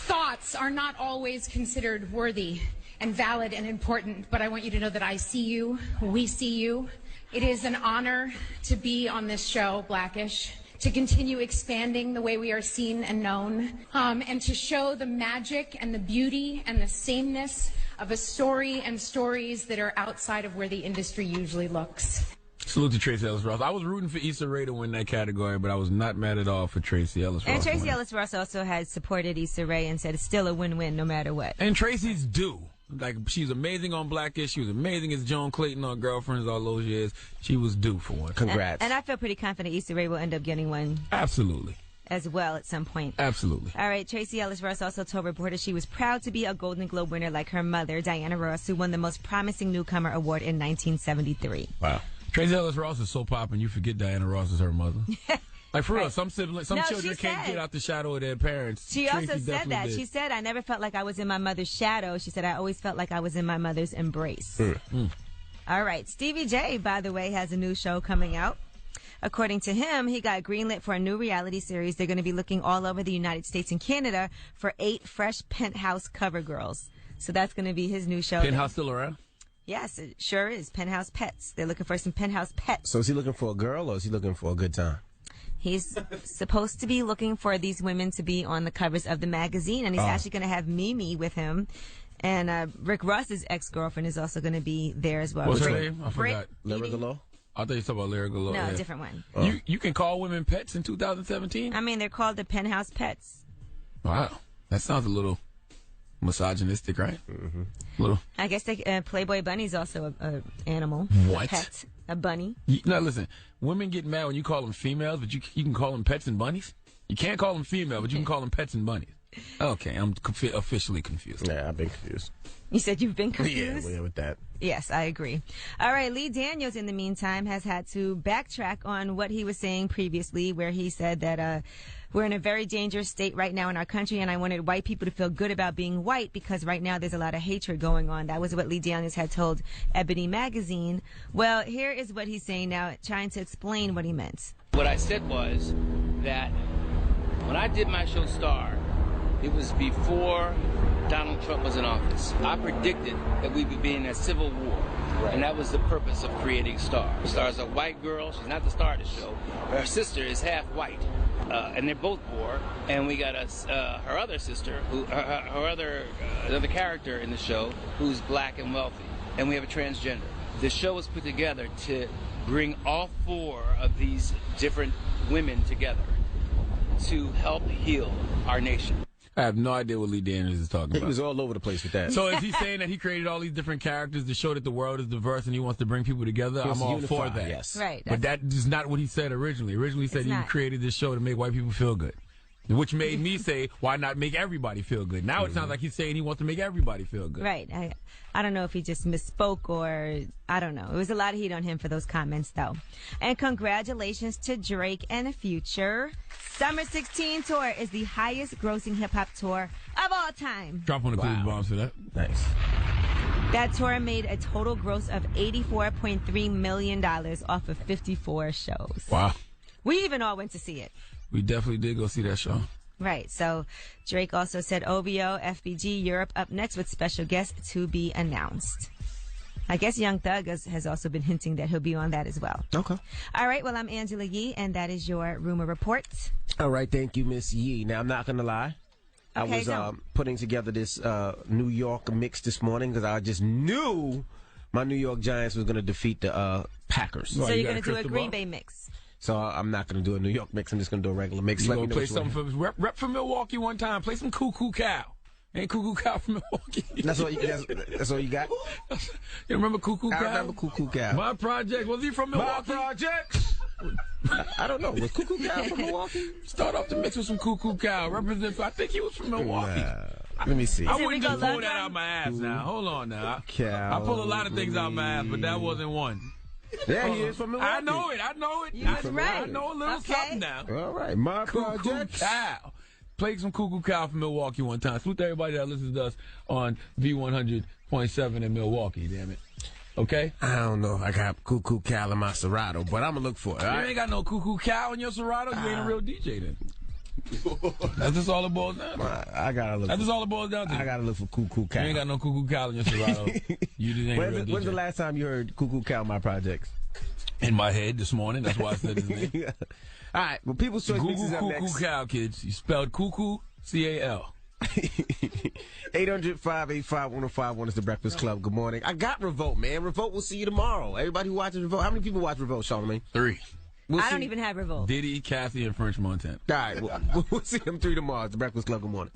thoughts are not always considered worthy and valid and important, but I want you to know that I see you, we see you. It is an honor to be on this show, Blackish, to continue expanding the way we are seen and known, and to show the magic and the beauty and the sameness of a story and stories that are outside of where the industry usually looks. Salute to Tracy Ellis Ross. I was rooting for Issa Rae to win that category, but I was not mad at all for Tracy Ellis Ross. And Tracy Ellis Ross also has supported Issa Rae and said it's still a win-win no matter what. And Tracy's due. Like, she's amazing on Blackish. She was amazing as Joan Clayton on Girlfriends all those years. She was due for one. Congrats. And I feel pretty confident Issa Rae will end up getting one. Absolutely. As well at some point. Absolutely. All right, Tracy Ellis Ross also told reporters she was proud to be a Golden Globe winner like her mother, Diana Ross, who won the Most Promising Newcomer Award in 1973. Wow. Tracy Ellis Ross is so poppin', you forget Diana Ross is her mother. Like, for real, some children can't get out the shadow of their parents. She Tracy also said that. did. She said, I never felt like I was in my mother's shadow. She said, I always felt like I was in my mother's embrace. All right. Stevie J, by the way, has a new show coming out. According to him, he got greenlit for a new reality series. They're going to be looking all over the United States and Canada for 8 fresh Penthouse cover girls. So that's going to be his new show. Penthouse still around? Yes, it sure is. Penthouse Pets. They're looking for some Penthouse Pets. So is he looking for a girl or is he looking for a good time? He's supposed to be looking for these women to be on the covers of the magazine, and he's actually going to have Mimi with him. And Rick Ross's ex-girlfriend is also going to be there as well. What's her name? I forgot. Lyra Galore? I thought you were talking about Lyra Galore. No, a different one. You can call women pets in 2017? I mean, they're called the Penthouse Pets. Wow. That sounds a little misogynistic, right? Mm-hmm. Little. I guess Playboy Bunny's also a animal. What? A pet. A bunny. Now, listen. Women get mad when you call them females, but you can call them pets and bunnies? You can't call them female, but you can call them pets and bunnies. Okay, I'm officially confused. Yeah, I've been confused. You said you've been confused? Yeah, with that. Yes, I agree. All right, Lee Daniels, in the meantime, has had to backtrack on what he was saying previously, where he said that we're in a very dangerous state right now in our country, and I wanted white people to feel good about being white because right now there's a lot of hatred going on. That was what Lee Daniels had told Ebony Magazine. Well, here is what he's saying now, trying to explain what he meant. What I said was that when I did my show Star, it was before Donald Trump was in office. I predicted that we'd be in a civil war, and that was the purpose of creating Star. Star is a white girl. She's not the star of the show. Her sister is half white, and they're both poor. And we got her other sister, her other character in the show, who's black and wealthy. And we have a transgender. The show was put together to bring all 4 of these different women together to help heal our nation. I have no idea what Lee Daniels is talking about. He was all over the place with that. So is he saying that he created all these different characters to show that the world is diverse and he wants to bring people together? I'm all for that. Yes. Right. But that is not what he said originally. Originally he said he created this show to make white people feel good. Which made me say, why not make everybody feel good? Now it sounds like he's saying he wants to make everybody feel good. Right. I don't know if he just misspoke or I don't know. It was a lot of heat on him for those comments, though. And congratulations to Drake and Future. Summer 16 Tour is the highest grossing hip-hop tour of all time. Drop on the clues bombs for that. Nice. That tour made a total gross of $84.3 million off of 54 shows. Wow. We even all went to see it. We definitely did go see that show. Right. So Drake also said OVO, FBG, Europe up next with special guests to be announced. I guess Young Thug has also been hinting that he'll be on that as well. Okay. All right. Well, I'm Angela Yee, and that is your Rumor Report. All right. Thank you, Miss Yee. Now, I'm not going to lie. Okay, I was putting together this New York mix this morning because I just knew my New York Giants was going to defeat the Packers. So you're going to do a Green Bay mix. So I'm not going to do a New York mix. I'm just going to do a regular mix. You going to play something for rep from Milwaukee one time. Play some Cuckoo Cow. Ain't Cuckoo Cow from Milwaukee? That's all you got? You remember Cuckoo Cow? I remember Cuckoo Cow. My project. Was he from Milwaukee? My project. I don't know. Was Cuckoo Cow from Milwaukee? Start off the mix with some Cuckoo Cow. Represent. I think he was from Milwaukee. Let me see. I wouldn't just pull that out my ass now. Hold on now. I pull a lot of things out my ass, but that wasn't one. Yeah, he is from Milwaukee. I know it. You was right. I know a little something now. All right, my Cuckoo project. Cow. Played some Cuckoo Cow from Milwaukee one time. Salute to everybody that listens to us on V100.7 in Milwaukee, damn it. Okay? I don't know if I got Cuckoo Cow in my Serato, but I'm going to look for it. You Right? ain't got no Cuckoo Cow in your Serato, you ain't a real DJ then. That's just all it boils down to. I gotta look. That's just all it boils down to. I gotta look for Cuckoo Cow. You ain't got no Cuckoo Cow in your Serato. You just ain't a real DJ. When's the last time you heard Cuckoo Cow in my projects? In my head this morning. That's why I said his name. All right. Well, People's Choice Mix is up Cuckoo next. Cow, kids. You spelled cuckoo, C-A-L. 800-585-1051 is the Breakfast Club. Good morning. I got Revolt, man. Revolt, we'll see you tomorrow. Everybody who watches Revolt. How many people watch Revolt, Charlamagne? 3. I don't even have Revolt. Diddy, Kathy, and French Montana. All right. We'll see them 3 tomorrow. It's the Breakfast Club. Good morning.